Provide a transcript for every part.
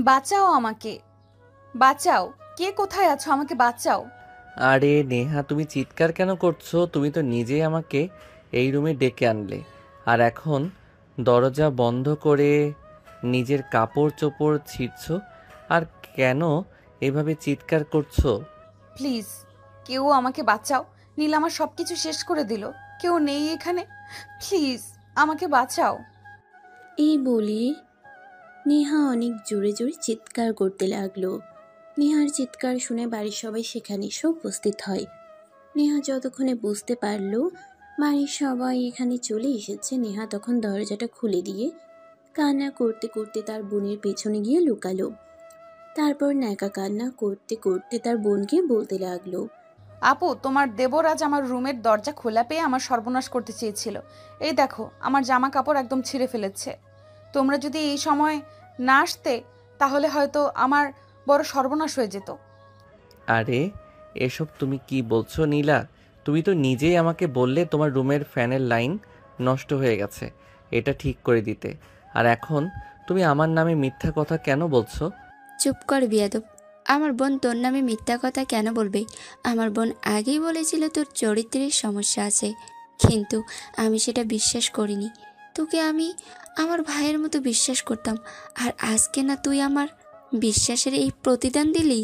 বাঁচাও আমাকে, বাঁচাও। কে কোথায় আছো? আমাকে বাঁচাও। আরে নেহা, তুমি চিৎকার কেন করছো? তুমি তো নিজেই আমাকে এই রুমে ডেকে আনলে, আর এখন দরজা বন্ধ করে নিজের কাপড় চোপড় ছিঁড়ছো। আর কেন এভাবে চিৎকার করছো? প্লিজ কেউ আমাকে বাঁচাও। নীল আমার সবকিছু শেষ করে দিল। কেউ নেই এখানে? প্লিজ আমাকে বাঁচাও। এই বলে নেহা অনেক জোরে জোরে চিৎকার করতে লাগলো। নেহার চিৎকার শুনে বাড়ির সবাই সেখানে এসে উপস্থিত হয়। নেহা যতক্ষণে বুঝতে পারলো বাড়ির সবাই এখানে চলে এসেছে, নেহা তখন দরজাটা খুলে দিয়ে কান্না করতে করতে তার বোনের পেছনে গিয়ে লুকালো। তারপর ন্যাকা কান্না করতে করতে তার বোনকে বলতে লাগলো, আপু, তোমার দেবর আজ আমার রুমের দরজা খোলা পেয়ে আমার সর্বনাশ করতে চেয়েছিল। এই দেখো, আমার জামা কাপড় একদম ছিঁড়ে ফেলেছে। তোমরা যদি এই সময় না আসতে তাহলে হয়তো আমার বড় সর্বনাশ হয়ে যেত। আরে এসব তুমি কি বলছো নীলা? তুমি তো নিজেই আমাকে বললে তোমার রুমের ফ্যানের লাইন নষ্ট হয়ে গেছে, এটা ঠিক করে দিতে। আর এখন তুমি আমার নামে মিথ্যা কথা কেন বলছো? চুপ কর বিয়াদব। আমার বোন তোর নামে মিথ্যা কথা কেন বলবে? আমার বোন আগেই বলেছিল তোর চরিত্রের সমস্যা আছে, কিন্তু আমি সেটা বিশ্বাস করিনি। তোকে আমি আমার ভাইয়ের মতো বিশ্বাস করতাম, আর আজকে না তুই আমার বিশ্বাসের এই প্রতিদান দিলি।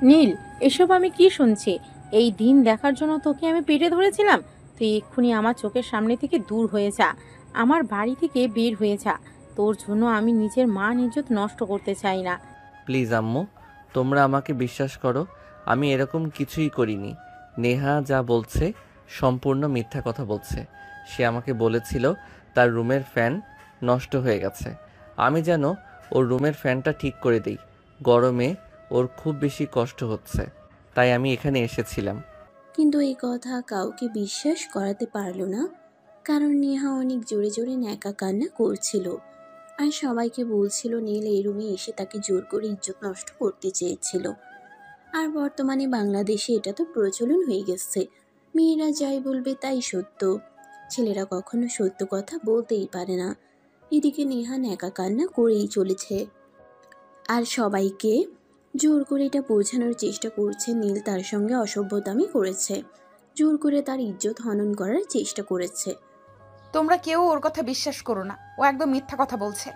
নীল, এসব আমি কি শুনছি? এই দিন দেখার জন্য তোকে আমি পেটে ধরেছিলাম। তুই এক্ষুনি আমার চোখের সামনে থেকে দূর হয়ে যা, আমার বাড়ি থেকে বের হয়ে যা। তোর জন্য আমি নিজের মান ইজ্জত নষ্ট করতে চাই না। প্লিজ আম্মু, তোমরা আমাকে বিশ্বাস করো, আমি এরকম কিছুই করিনি। নেহা যা বলছে সম্পূর্ণ মিথ্যা কথা বলছে। সে আমাকে বলেছিল তার রুমের ফ্যান নষ্ট হয়ে গেছে, আমি যেন ওর রুমের ফ্যানটা ঠিক করে দিই। গরমে ওর খুব বেশি কষ্ট হচ্ছে, তাই আমি এখানে এসেছিলাম। কিন্তু এই কথা কাউকে বিশ্বাস করাতে পারল না, কারণ নেহা অনেক জোরে জোরে ন্যাকা কান্না করছিল আর সবাইকে বলছিল নীল এই রুমে এসে তাকে জোর করে ইজ্জত নষ্ট করতে চেয়েছিল। আর বর্তমানে বাংলাদেশে এটা তো প্রচলন হয়ে গেছে, মেয়েরা যাই বলবে তাই সত্য, ছেলেরা কখনো সত্য কথা বলতেই পারে না। এদিকে নেহা ন্যাকা কান্না করেই চলেছে আর সবাইকে জোর করে এটা বোঝানোর চেষ্টা করছে নীল তার সঙ্গে অসভ্যতামি করেছে, জোর করে তার ইজ্জত হনন করার চেষ্টা করেছে। তোমরা কেউ ওর কথা বিশ্বাস করো না, ও একদম মিথ্যা কথা বলছে।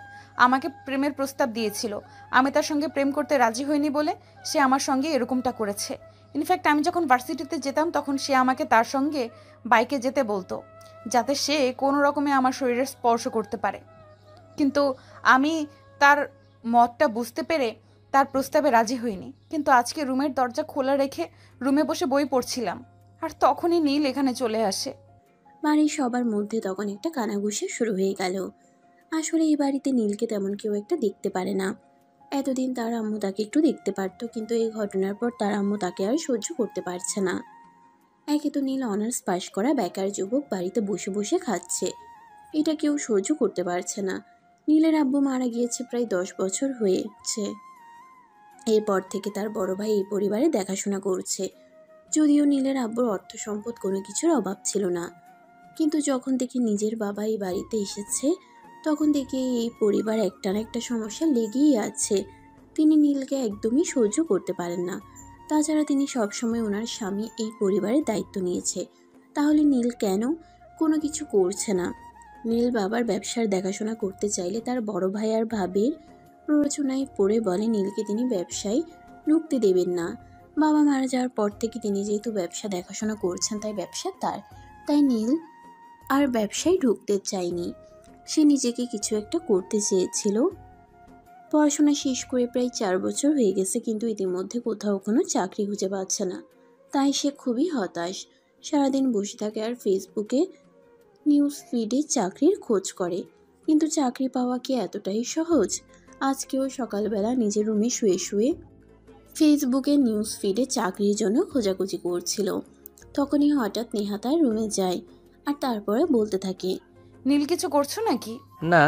আমাকে প্রেমের প্রস্তাব দিয়েছিল, আমি তার সঙ্গে প্রেম করতে রাজি হইনি বলে সে আমার সঙ্গে এরকমটা করেছে। ইনফ্যাক্ট আমি যখন ভার্সিটিতে যেতাম তখন সে আমাকে তার সঙ্গে বাইকে যেতে বলতো, যাতে সে কোনো রকমে আমার শরীরে স্পর্শ করতে পারে। কিন্তু আমি তার মতটা বুঝতে পেরে তার প্রস্তাবে রাজি হইনি। কিন্তু আজকে রুমের দরজা খোলা রেখে রুমে বসে বই পড়ছিলাম, আর তখনই নীল এখানে চলে আসে। বাড়ির সবার মধ্যে তখন একটা কানাঘুষা শুরু হয়ে গেল। আসলে এই বাড়িতে নীলকে তেমন কেউ একটা দেখতে পারে না। এতদিন তার আম্মু তাকে একটু দেখতে পারতো, কিন্তু এই ঘটনার পর তার আম্মু তাকে আর সহ্য করতে পারছে না। একে তো নীল অনার্স পাশ করা বেকার যুবক বাড়িতে বসে বসে খাচ্ছে, এটা কেউ সহ্য করতে পারছে না। নীলের আব্বু মারা গিয়েছে প্রায় 10 বছর হয়েছে। এরপর থেকে তার বড় ভাই এই পরিবারে দেখাশোনা করছে। যদিও নীলের আব্বুর অর্থ সম্পদ কোনো কিছুর অভাব ছিল না, কিন্তু যখন থেকে নিজের বাবা এই বাড়িতে এসেছে তখন থেকে এই পরিবার একটা না একটা সমস্যা লেগেই আছে। তিনি নীলকে একদমই সহ্য করতে পারেন না। তাছাড়া তিনি সবসময় ওনার স্বামী এই পরিবারের দায়িত্ব নিয়েছে, তাহলে নীল কেন কোনো কিছু করছে না? নীল বাবার ব্যবসার দেখাশোনা করতে চাইলে তার বড় ভাই আর ভাবির প্ররোচনায় পড়ে বলে নীলকে তিনি ব্যবসায় ঢুকতে দেবেন না। বাবা মারা যাওয়ার পর থেকে তিনি যেহেতু ব্যবসা দেখাশোনা করছেন তাই ব্যবসা তার, তাই নীল আর ব্যবসায় ঢুকতে চায়নি। সে নিজেকে কিছু একটা করতে চেয়েছিল। পড়াশোনা শেষ করে প্রায় 4 বছর হয়ে গেছে, কিন্তু ইতিমধ্যে কোথাও কোনো চাকরি খুঁজে পাচ্ছে না। তাই সে খুবই হতাশ, সারাদিন বসে থাকে আর ফেসবুকে নিউজ ফিডে চাকরির খোঁজ করে। কিন্তু চাকরি পাওয়া কি এতটাই সহজ? আজকেও সকালবেলা নিজের রুমে শুয়ে শুয়ে ফেসবুকে নিউজ ফিডে চাকরির জন্য খোঁজাখুঁজি করছিল। তখনই হঠাৎ নেহা তার রুমে যায় আর তারপরে বলতে থাকে, নীল কিছু করছো নাকি? না,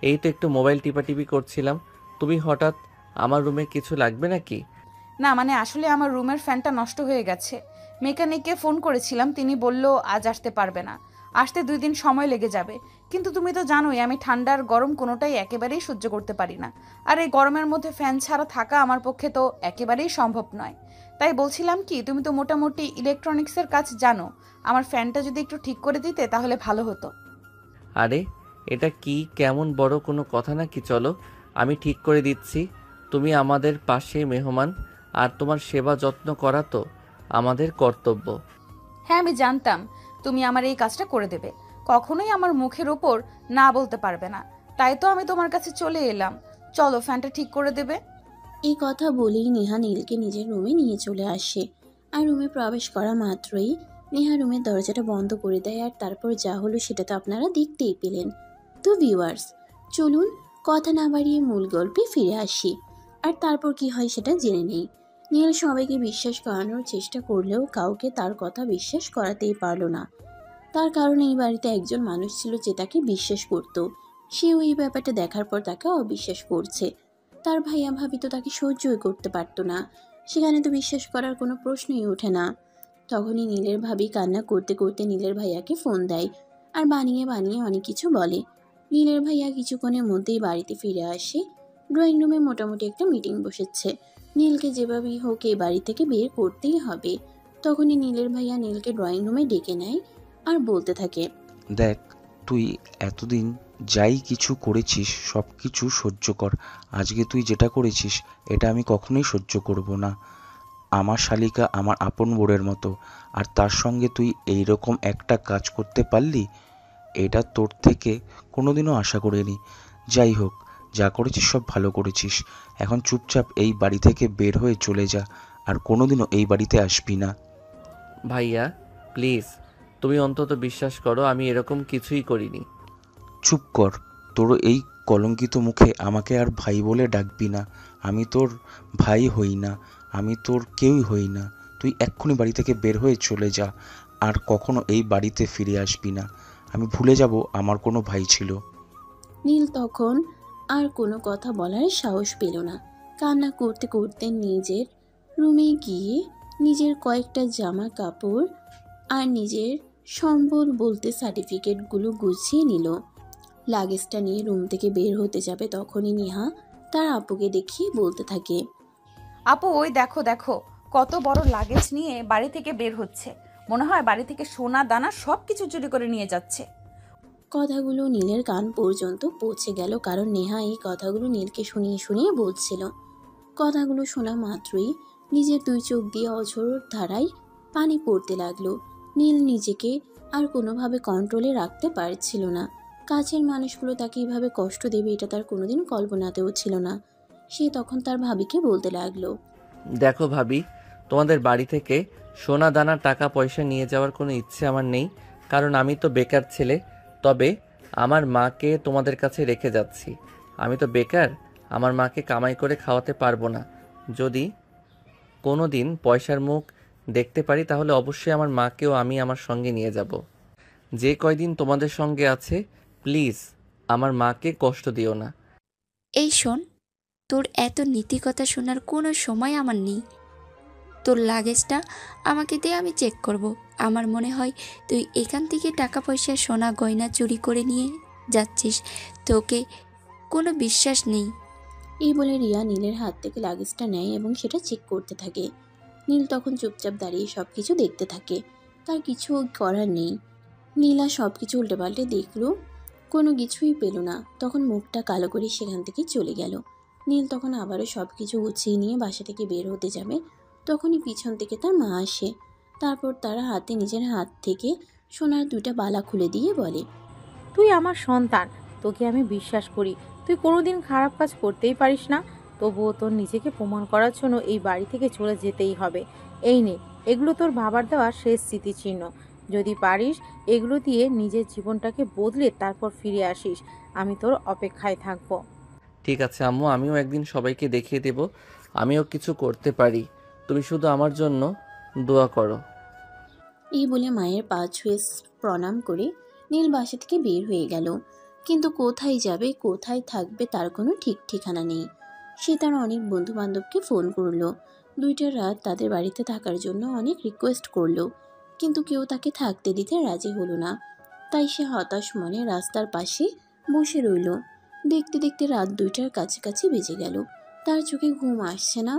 এই তো একটু মোবাইল টিপাটিপি করছিলাম। তুমি হঠাৎ আমার রুমে কিছু লাগবে নাকি? না মানে আসলে আমার রুমের ফ্যানটা নষ্ট হয়ে গেছে। মেকানিককে ফোন করেছিলাম, তিনি বলল আজ আসতে পারবে না। আসতে 2 দিন সময় লেগে যাবে। কিন্তু তুমি তো জানোই আমি ঠান্ডা আর গরম কোনোটাই একেবারেই সহ্য করতে পারি না। আর এই গরমের মধ্যে ফ্যান ছাড়া থাকা আমার পক্ষে তো একেবারেই সম্ভব নয়। তাই বলছিলাম কি, তুমি তো মোটামুটি ইলেকট্রনিক্সের কাজ জানো, আমার ফ্যানটা যদি একটু ঠিক করে দিতে তাহলে ভালো হতো। আরে এটা কি কেমন বড় কোনো কথা নাকি? চলো আমি ঠিক করে দিচ্ছি। তুমি আমাদের পাশে মেহমান, আর তোমার সেবা যত্ন করা তো আমাদের কর্তব্য। হ্যাঁ, আমি জানতাম তুমি আমার এই কাজটা করে দেবে। কখনোই আমার মুখের ওপর না বলতে পারবে না। তাই তো আমি তোমার কাছে চলে এলাম। চলো, ফ্যানটা ঠিক করে দেবে। এই কথা বলেই নেহা নীলকে নিজের রুমে নিয়ে চলে আসে। আর রুমে প্রবেশ করা মাত্রই নেহা রুমের দরজাটা বন্ধ করে দেয়। আর তারপর যা হলো সেটা তো আপনারা দেখতেই পেলেন। তো ভিউয়ার্স, চলুন কথা না বাড়িয়ে মূল গল্পে ফিরে আসি, আর তারপর কি হয় সেটা জেনে নেই। নীল সবাইকে বিশ্বাস করানোর চেষ্টা করলেও কাউকে তার কথা বিশ্বাস করাতেই পারল না। তার কারণ এই বাড়িতে একজন মানুষ ছিল যে তাকে বিশ্বাস করত। সেও এই ব্যাপারটা দেখার পর তাকে অবিশ্বাস করছে। তার ভাইয়া ভাবি তো তাকে সহ্যই করতে পারতো না। সেখানে তো বিশ্বাস করার কোনো প্রশ্নই ওঠে না। তখনই নীলের ভাবি কান্না করতে করতে নীলের ভাইয়াকে ফোন দেয় আর বানিয়ে বানিয়ে অনেক কিছু বলে। নীলের ভাইয়া কিছুক্ষণের মধ্যেই বাড়িতে ফিরে আসে। ড্রয়িং রুমে মোটামুটি একটা মিটিং বসেছে। নীলকে যেভাবেই হোক এই বাড়ি থেকে বের করতেই হবে। তখনই নীলের ভাইয়া নীলকে ড্রয়িং রুমে ডেকে নেয় আর বলতে থাকে, দেখ, তুই এতদিন যাই কিছু করেছিস সব কিছু সহ্য কর। আজকে তুই যেটা করেছিস এটা আমি কখনোই সহ্য করব না। আমার শালিকা আমার আপন বোনের মতো, আর তার সঙ্গে তুই এইরকম একটা কাজ করতে পারলি, এটা তোর থেকে কোনোদিনও আশা করিনি। যাই হোক, যা করেছিস সব ভালো করেছিস। এখন চুপচাপ এই বাড়ি থেকে বের হয়ে চলে যা, আর কোনোদিনও এই বাড়িতে আসবি না। ভাইয়া প্লিজ, তুমি অন্তত বিশ্বাস করো আমি এরকম কিছুই করিনি। চুপ কর, তোর এই কলঙ্কিত মুখে আমাকে আর ভাই বলে ডাকবি না। আমি তোর ভাই হই না, আমি তোর কেউই হই না। তুই এক্ষুনি বাড়ি থেকে বের হয়ে চলে যা, আর কখনো এই বাড়িতে ফিরে আসবি না। আমি ভুলে যাব আমার কোনো ভাই ছিল। নীল তখন আর কোনো কথা বলার সাহস পেল না। কান্না করতে করতে নিজের রুমে গিয়ে নিজের কয়েকটা জামা কাপড় আর নিজের সম্বল বলতে সার্টিফিকেটগুলো গুছিয়ে নিল। লাগেজটা নিয়ে রুম থেকে বের হতে যাবে তখনই নেহা তার আপুকে দেখিয়ে বলতে থাকে, আপু, ওই দেখো দেখো, কত বড় লাগেজ নিয়ে বাড়ি থেকে বের হচ্ছে। মনে হয় বাড়ি থেকে সোনা দানা সবকিছু চুরি করে নিয়ে যাচ্ছে। কথাগুলো নীলের কান পর্যন্ত পৌঁছে গেল, কারণ নেহা এই কথাগুলো নীলকে শুনিয়ে শুনিয়ে বলছিল। কথাগুলো শোনা মাত্রই নিজের 2 চোখ দিয়ে অঝোর ধারায় পানি পড়তে লাগলো। নীল নিজেকে আর কোনোভাবে কন্ট্রোলে রাখতে পারছিল না। কাছের মানুষগুলো তাকে এইভাবে কষ্ট দেবে এটা তার কোনোদিন কল্পনাতেও ছিল না। সে তখন তার ভাবিকে বলতে লাগলো, দেখো ভাবি, তোমাদের বাড়ি থেকে সোনা দানা টাকা পয়সা নিয়ে যাওয়ার কোনো ইচ্ছে আমার নেই, কারণ আমি তো বেকার ছেলে। তবে আমার মাকে তোমাদের কাছে রেখে যাচ্ছি। আমি তো বেকার, আমার মাকে কামাই করে খাওয়াতে পারবো না। যদি কোনো দিন পয়সার মুখ দেখতে পারি তাহলে অবশ্যই আমার মাকেও আমি আমার সঙ্গে নিয়ে যাব। যে কয়দিন তোমাদের সঙ্গে আছে প্লিজ আমার মাকে কষ্ট দিও না। এই শোন, তোর এত নীতিকথা শোনার কোনো সময় আমার নেই। তোর লাগেজটা আমাকে দিয়ে আমি চেক করব। আমার মনে হয় তুই এখান থেকে টাকা পয়সা সোনা গয়না চুরি করে নিয়ে যাচ্ছিস। তোকে কোনো বিশ্বাস নেই। এই বলে রিয়া নীলের হাত থেকে লাগেজটা নেয় এবং সেটা চেক করতে থাকে। নীল তখন চুপচাপ দাঁড়িয়ে সবকিছু দেখতে থাকে। তার কিছু করার নেই। নীলা সবকিছু উল্টেপাল্টে দেখলো, কোনো কিছুই পেল না। তখন মুখটা কালো করে সেখান থেকে চলে গেল। নীল তখন আবারও সবকিছু গুছিয়ে নিয়ে বাসা থেকে বের হতে যাবে তখনই পিছন থেকে তার মা আসে। তারপর তার হাতে নিজের হাত থেকে সোনার 2টা বালা খুলে দিয়ে বলে, তুই আমার সন্তান, তোকে আমি বিশ্বাস করি। তুই কোনোদিন খারাপ কাজ করতেই পারিস না। তবুও তোর নিজেকে প্রমাণ করার জন্য এই বাড়ি থেকে চলে যেতেই হবে। এই নে, এগুলো তোর বাবার দেওয়া শেষ স্মৃতিচিহ্ন। যদি পারিস এগুলো দিয়ে নিজের জীবনটাকে বদলে তারপর ফিরে আসিস, আমি তোর অপেক্ষায় থাকবো। ঠিক আছে আম্মু, আমিও একদিন সবাইকে দেখিয়ে দেব আমিও কিছু করতে পারি। তুমি শুধু আমার জন্য দোয়া করো। এই বলে মায়ের পা ছুঁয়ে প্রণাম করে নীল বাসা থেকে বের হয়ে গেল। কিন্তু কোথায় যাবে কোথায় থাকবে তার কোনো ঠিক ঠিকানা নেই। সে তার অনেক বন্ধু বান্ধবকে ফোন করলো। 2টা রাত তাদের বাড়িতে থাকার জন্য অনেক রিকোয়েস্ট করলো, কিন্তু কেউ তাকে থাকতে দিতে রাজি হলো না। তাই সে হতাশ মনে রাস্তার পাশে বসে রইল। দেখতে দেখতে রাত 2টার কাছাকাছি বেজে গেল। তার চোখে ঘুম আসছে না।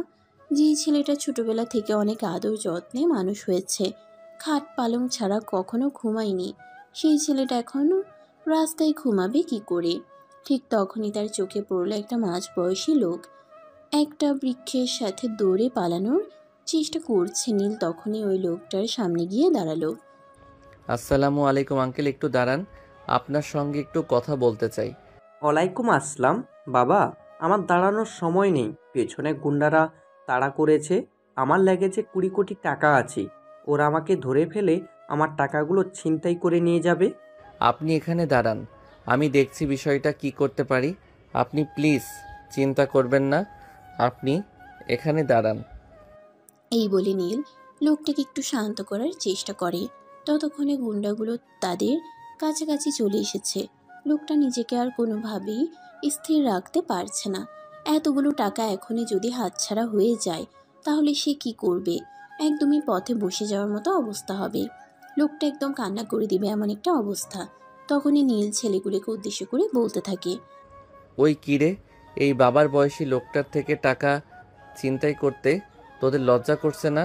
যে ছেলেটা ছোটবেলা থেকে অনেক আদর যত্নে মানুষ হয়েছে, খাট পালং ছাড়া কখনো ঘুমায়নি, সেই ছেলেটা এখনো রাস্তায় ঘুমাবে কি করে? ঠিক তখনই তার চোখে পড়ল একটা মাঝবয়সী লোক একটা বৃক্ষের সাথে দৌড়ে পালানোর চেষ্টা করছে। নীল তখনই ওই লোকটার সামনে গিয়ে দাঁড়ালো। আসসালামু আলাইকুম আঙ্কেল, একটু দাঁড়ান, আপনার সঙ্গে একটু কথা বলতে চাই। ওয়ালাইকুম আসসালাম। বাবা, আমার দাঁড়ানোর সময় নেই, পেছনে গুন্ডারা তাড়া করেছে। আমার লাগেজে 20 কোটি টাকা আছে, ওরা আমাকে ধরে ফেলে আমার টাকাগুলো ছিনতাই করে নিয়ে যাবে। আপনি এখানে দাঁড়ান, আমি দেখছি বিষয়টা কি করতে পারি। আপনি প্লিজ চিন্তা করবেন না, আপনি এখানে দাঁড়ান। এই বলে নীল লোকটাকে একটু শান্ত করার চেষ্টা করে। ততক্ষণে গুন্ডাগুলো তাদের কাছাকাছি চলে এসেছে। লোকটা নিজেকে আর কোনোভাবেই স্থির রাখতে পারছে না। এতগুলো টাকা এখনই যদি হাতছাড়া হয়ে যায় তাহলে সে কি করবে? একদমই পথে বসে যাওয়ার মতো অবস্থা হবে। লোকটা একদম কান্না করে দিবে এমন একটা অবস্থা। তখনই নীল ছেলেগুলোকে উদ্দেশ্য করে বলতে থাকে, ওই কিরে, এই বাবার বয়সী লোকটার থেকে টাকা ছিনতাই করতে তোদের লজ্জা করছে না?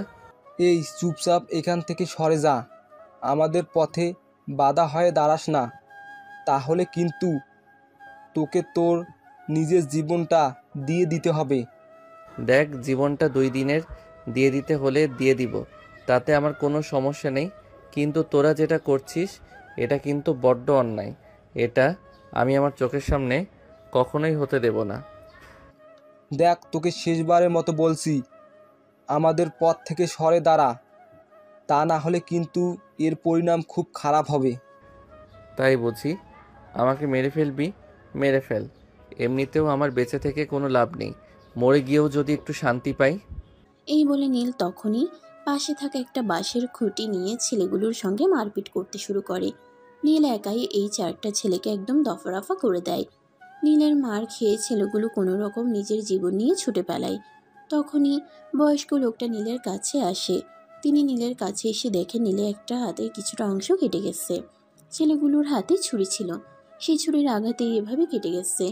এই চুপচাপ এখান থেকে সরে যা, আমাদের পথে বাধা হয়ে দাঁড়াস না, তাহলে কিন্তু তোকে তোর নিজের জীবনটা দিয়ে দিতে হবে। দেখ, জীবনটা 2 দিনের দিয়ে দিতে হলে দিয়ে দিব, তাতে আমার কোনো সমস্যা নেই, কিন্তু তোরা যেটা করছিস এটা কিন্তু বড্ড অন্যায়। এটা আমি আমার চোখের সামনে কখনোই হতে দেব না। দেখ, তোকে শেষবারের মতো বলছি, আমাদের পথ থেকে সরে দাঁড়া, তা না হলে কিন্তু এর পরিণাম খুব খারাপ হবে। তাই বুঝি? আমাকে মেরে ফেলবি? মেরে ফেল, এমনিতেও আমার বেঁচে থেকে কোনো লাভ নেই, মরে গিয়েও যদি একটু শান্তি পাই। এই বলে নীল তখনই পাশে থাকা একটা বাঁশের খুঁটি নিয়ে ছেলেগুলোর সঙ্গে মারপিট করতে শুরু করে। নীল একাই এই 4টা ছেলেকে একদম দফারফা করে দেয়। নীলের মার খেয়ে ছেলেগুলো কোনো রকম নিজের জীবন নিয়ে ছুটে পালায়। তখনই বয়স্ক লোকটা নীলের কাছে আসে। তিনি নীলের কাছে এসে দেখে নীলে একটা হাতের কিছুটা অংশ কেটে গেছে। ছেলেগুলোর হাতে ছুরি ছিল, সেই ছুরির আঘাতেই এভাবে কেটে গেছে।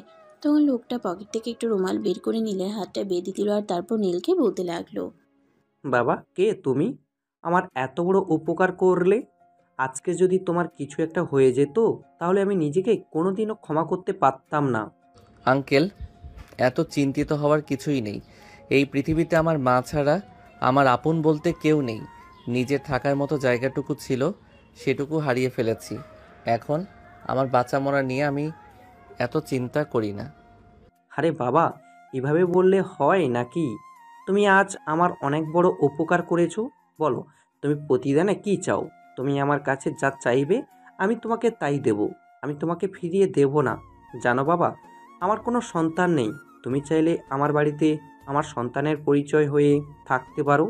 তখন লোকটা পকেট থেকে একটু রুমাল বের করে নীলের হাতটা বেঁধে দিল আর তারপর নীলকে বলতে লাগলো, বাবা, কে তুমি? আমার এত বড় উপকার করলে। আজকে যদি তোমার কিছু একটা হয়ে যেত তাহলে আমি নিজেকে কোনোদিনও ক্ষমা করতে পারতাম না। আঙ্কেল, এত চিন্তিত হওয়ার কিছুই নেই। এই পৃথিবীতে আমার মা ছাড়া আমার আপন বলতে কেউ নেই। নিজের থাকার মতো জায়গাটুকু ছিল, সেটুকু হারিয়ে ফেলেছি। এখন আমার বাচ্চা মরা নিয়ে আমি এত চিন্তা করি না। আরে বাবা, এভাবে বললে হয় নাকি? তুমি আজ আমার অনেক বড় উপকার করেছো। বলো, তুমি প্রতিদানে কি চাও? তুমি আমার কাছে যা চাইবে আমি তোমাকে তাই দেব, আমি তোমাকে ফিরিয়ে দেব না। জানো বাবা, আমার কোনো সন্তান নেই। তুমি চাইলে আমার বাড়িতে আমার সন্তানের পরিচয় হয়ে থাকতে পারো।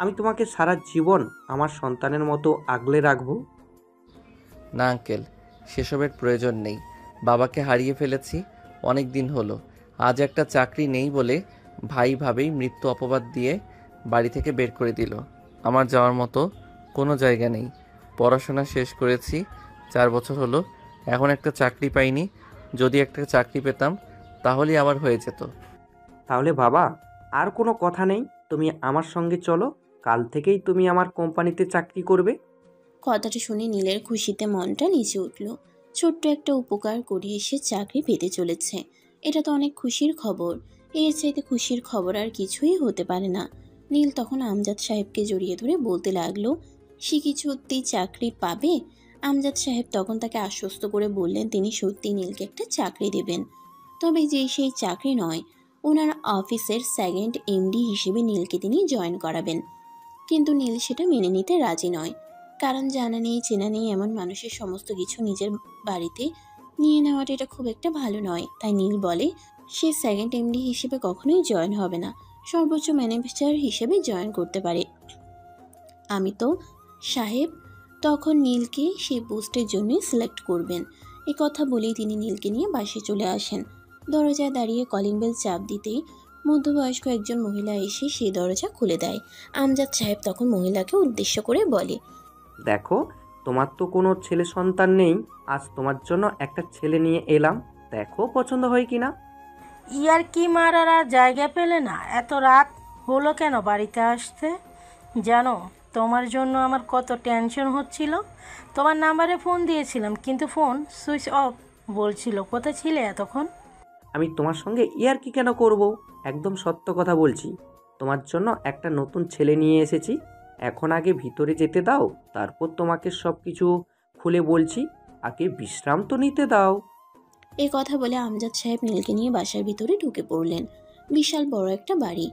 আমি তোমাকে সারা জীবন আমার সন্তানের মতো আগলে রাখবো। না আঙ্কেল, সেসবের প্রয়োজন নেই। বাবাকে হারিয়ে ফেলেছি অনেক দিন হলো। আজ একটা চাকরি নেই বলে ভাই ভাবেই মৃত্যু অপবাদ দিয়ে বাড়ি থেকে বের করে দিল। আমার যাওয়ার মতো কোনো জায়গা নেই। পড়াশোনা শেষ করেছি 4 বছর হলো, এখন একটা চাকরি পাইনি। যদি একটা চাকরি পেতাম তাহলেই আবার হয়ে যেত। তাহলে বাবা, আর কোনো কথা নেই, তুমি আমার সঙ্গে চলো। কাল থেকেই তুমি আমার কোম্পানিতে চাকরি করবে। কথাটা শুনে নীলের খুশিতে মনটা নিচে উঠল। ছোট্ট একটা উপকার করিয়ে সে চাকরি পেতে চলেছে, এটা তো অনেক খুশির খবর। এর চাইতে খুশির খবর আর কিছুই হতে পারে না। নীল তখন আমজাদ সাহেবকে জড়িয়ে ধরে বলতে লাগলো সে কি সত্যিই চাকরি পাবে। আমজাদ সাহেব তখন তাকে আশ্বস্ত করে বললেন তিনি সত্যি নীলকে একটা চাকরি দেবেন, তবে যে সেই চাকরি নয়, ওনার অফিসের সেকেন্ড এমডি হিসেবে নীলকে তিনি জয়েন করাবেন। কিন্তু নীল সেটা মেনে নিতে রাজি নয়, কারণ জানা নেই চেনা নেই এমন মানুষের সমস্ত কিছু নিজের বাড়িতে নিয়ে নেওয়াটা এটা খুব একটা ভালো নয়। তাই নীল বলে সে সেকেন্ড এমডি হিসেবে কখনোই জয়েন হবে না, সর্বোচ্চ ম্যানেজার হিসেবে জয়েন করতে পারে। আমি তো সাহেব তখন নীলকে সেই পোস্টের জন্য সিলেক্ট করবেন। এ কথা বলেই তিনি নীলকে নিয়ে বাসে চলে আসেন। দরজায় দাঁড়িয়ে কলিং বেল চাপ দিতেই মধ্যবয়স্ক একজন মহিলা এসে সেই দরজা খুলে দেয়। আমজাদ সাহেব তখন মহিলাকে উদ্দেশ্য করে বলে, দেখো, তোমার তো কোনো ছেলে সন্তান নেই, আজ তোমার জন্য একটা ছেলে নিয়ে এলাম, দেখো পছন্দ হয় কিনা। ইয়ার কি মারার আর জায়গা পেলে না? এত রাত হলো কেন বাড়িতে আসতে? জানো তোমার জন্য আমার কত টেনশন হচ্ছিল। তোমার নাম্বারে ফোন দিয়েছিলাম কিন্তু ফোন সুইচ অফ বলছিল। কোথায় ছিলে এতক্ষণ? আমি তোমার সঙ্গে ইয়ার্কি কেন করব? একদম সত্য কথা বলছি। তোমার জন্য একটা নতুন ছেলে নিয়ে এসেছি। এখন আগে ভিতরে যেতে দাও, তারপর তোমাকে সব কিছু খুলে বলছি। আগে বিশ্রাম তো নিতে দাও। এই কথা বলে আমজাদ সাহেব নীলকে নিয়ে বাসার ভিতরে ঢুকে পড়লেন। বিশাল বড় একটা বাড়ি।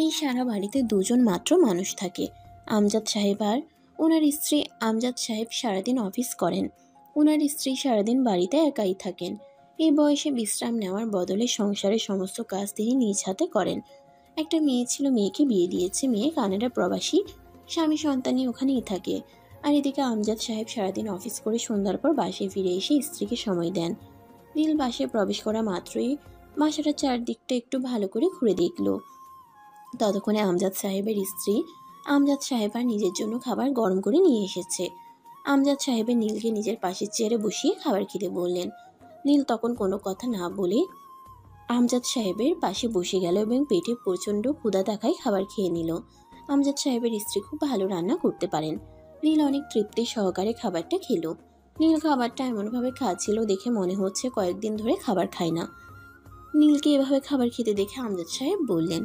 এই সারা বাড়িতে দুজন মাত্র মানুষ থাকে, আমজাদ সাহেব আর ওনার স্ত্রী। আমজাদ সাহেব সারাদিন অফিস করেন, ওনার স্ত্রী সারাদিন বাড়িতে একাই থাকেন। এই বয়সে বিশ্রাম নেওয়ার বদলে সংসারের সমস্ত কাজ তিনি নিজ হাতে করেন। একটা মেয়ে ছিল, মেয়েকে বিয়ে দিয়েছে। মেয়ে কানাডা প্রবাসী, স্বামী সন্তানই ওখানেই থাকে। আর এদিকে আমজাদ সাহেব সারাদিন অফিস করে সন্ধ্যার পর বাসায় ফিরে এসে স্ত্রীকে সময় দেন। নীল বাসায় প্রবেশ করা মাত্রই বাসাটার চারদিকটা একটু ভালো করে ঘুরে দেখল। ততক্ষণে আমজাদ সাহেবের স্ত্রী আমজাদ সাহেব আর নিজের জন্য খাবার গরম করে নিয়ে এসেছে। আমজাদ সাহেবের নীলকে নিজের পাশের চেয়ারে বসিয়ে খাবার খেতে বললেন। নীল তখন কোনো কথা না বলে আমজাদ সাহেবের পাশে বসে গেল এবং পেটে প্রচণ্ড ক্ষুধা থাকায় খাবার খেয়ে নিল। আমজাদ সাহেবের স্ত্রী খুব ভালো রান্না করতে পারেন। নীল অনেক তৃপ্তি সহকারে খাবারটা খেলো। নীল খাবারটা এমনভাবে খাচ্ছিল দেখে মনে হচ্ছে কয়েকদিন ধরে খাবার খায় না। নীলকে এভাবে খাবার খেতে দেখে আমজাদ সাহেব বললেন,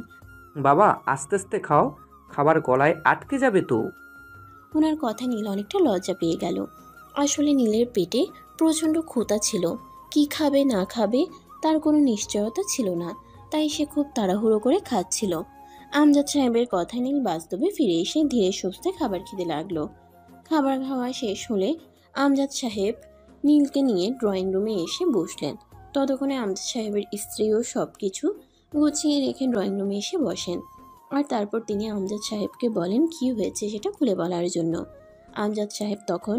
বাবা আস্তে আস্তে খাও, খাবার গলায় আটকে যাবে তো। ওনার কথা নীল অনেকটা লজ্জা পেয়ে গেল। আসলে নীলের পেটে প্রচণ্ড ক্ষুধা ছিল, কি খাবে না খাবে তার কোনো নিশ্চয়তা ছিল না, তাই সে খুব তাড়াহুড়ো করে খাচ্ছিল। আমজাদ সাহেবের কথায় নীল বাস্তবে ফিরে এসে ধীরে সুস্থে খাবার খেতে লাগলো। খাবার খাওয়া শেষ হলে আমজাদ সাহেব নীলকে নিয়ে ড্রয়িং রুমে এসে বসলেন। ততক্ষণে আমজাদ সাহেবের স্ত্রীও সব কিছু গুছিয়ে রেখে ড্রয়িং রুমে এসে বসেন। আর তারপর তিনি আমজাদ সাহেবকে বলেন কি হয়েছে সেটা খুলে বলার জন্য। আমজাদ সাহেব তখন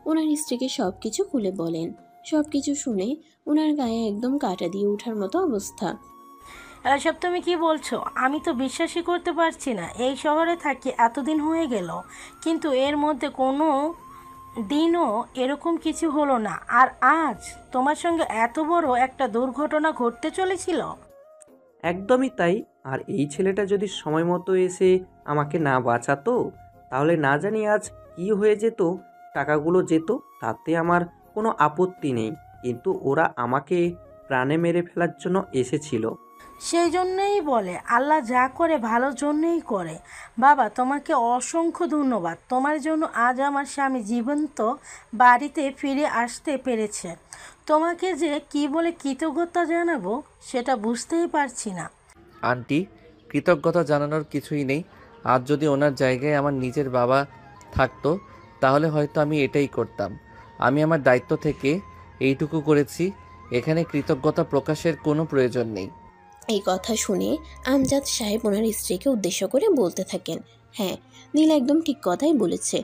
ওনার স্ত্রীকে সব কিছু খুলে বলেন। সব কিছু শুনে ওনার গায়ে একদম কাঁটা দিয়ে ওঠার মতো অবস্থা। এসব তুমি কি বলছো? আমি তো বিশ্বাসই করতে পারছি না। এই শহরে থাকি এতদিন হয়ে গেল, কিন্তু এর মধ্যে কোনো দিনও এরকম কিছু হলো না। আর আজ তোমার সঙ্গে এত বড় একটা দুর্ঘটনা ঘটতে চলেছিল। একদমই তাই। আর এই ছেলেটা যদি সময় মতো এসে আমাকে না বাঁচাতো, তাহলে না জানি আজ কি হয়ে যেত। টাকাগুলো যেত, তাতে আমার কোনো আপত্তি নেই, কিন্তু ওরা আমাকে প্রাণে মেরে ফেলার জন্য এসেছিল। সেই জন্যই বলে আল্লাহ যা করে ভালোর জন্যই করে। বাবা তোমাকে অসংখ্য ধন্যবাদ। তোমার জন্য আজ আমার স্বামী জীবন্ত বাড়িতে ফিরে আসতে পেরেছে। তোমাকে যে কি বলে কৃতজ্ঞতা জানাবো সেটা বুঝতেই পারছি না। আন্টি, কৃতজ্ঞতা জানানোর কিছুই নেই। আজ যদি ওনার জায়গায় আমার নিজের বাবা থাকতো তাহলে হয়তো আমি এটাই করতাম। আমি আমার দায়িত্ব থেকে এইটুকু করেছি, এখানে কৃতজ্ঞতা প্রকাশের কোনো প্রয়োজন নেই। এই কথা শুনে আমজাদ সাহেব ওনার স্ত্রীকে উদ্দেশ্য করে বলতে থাকেন, হ্যাঁ নীল একদম ঠিক কথাই বলেছে।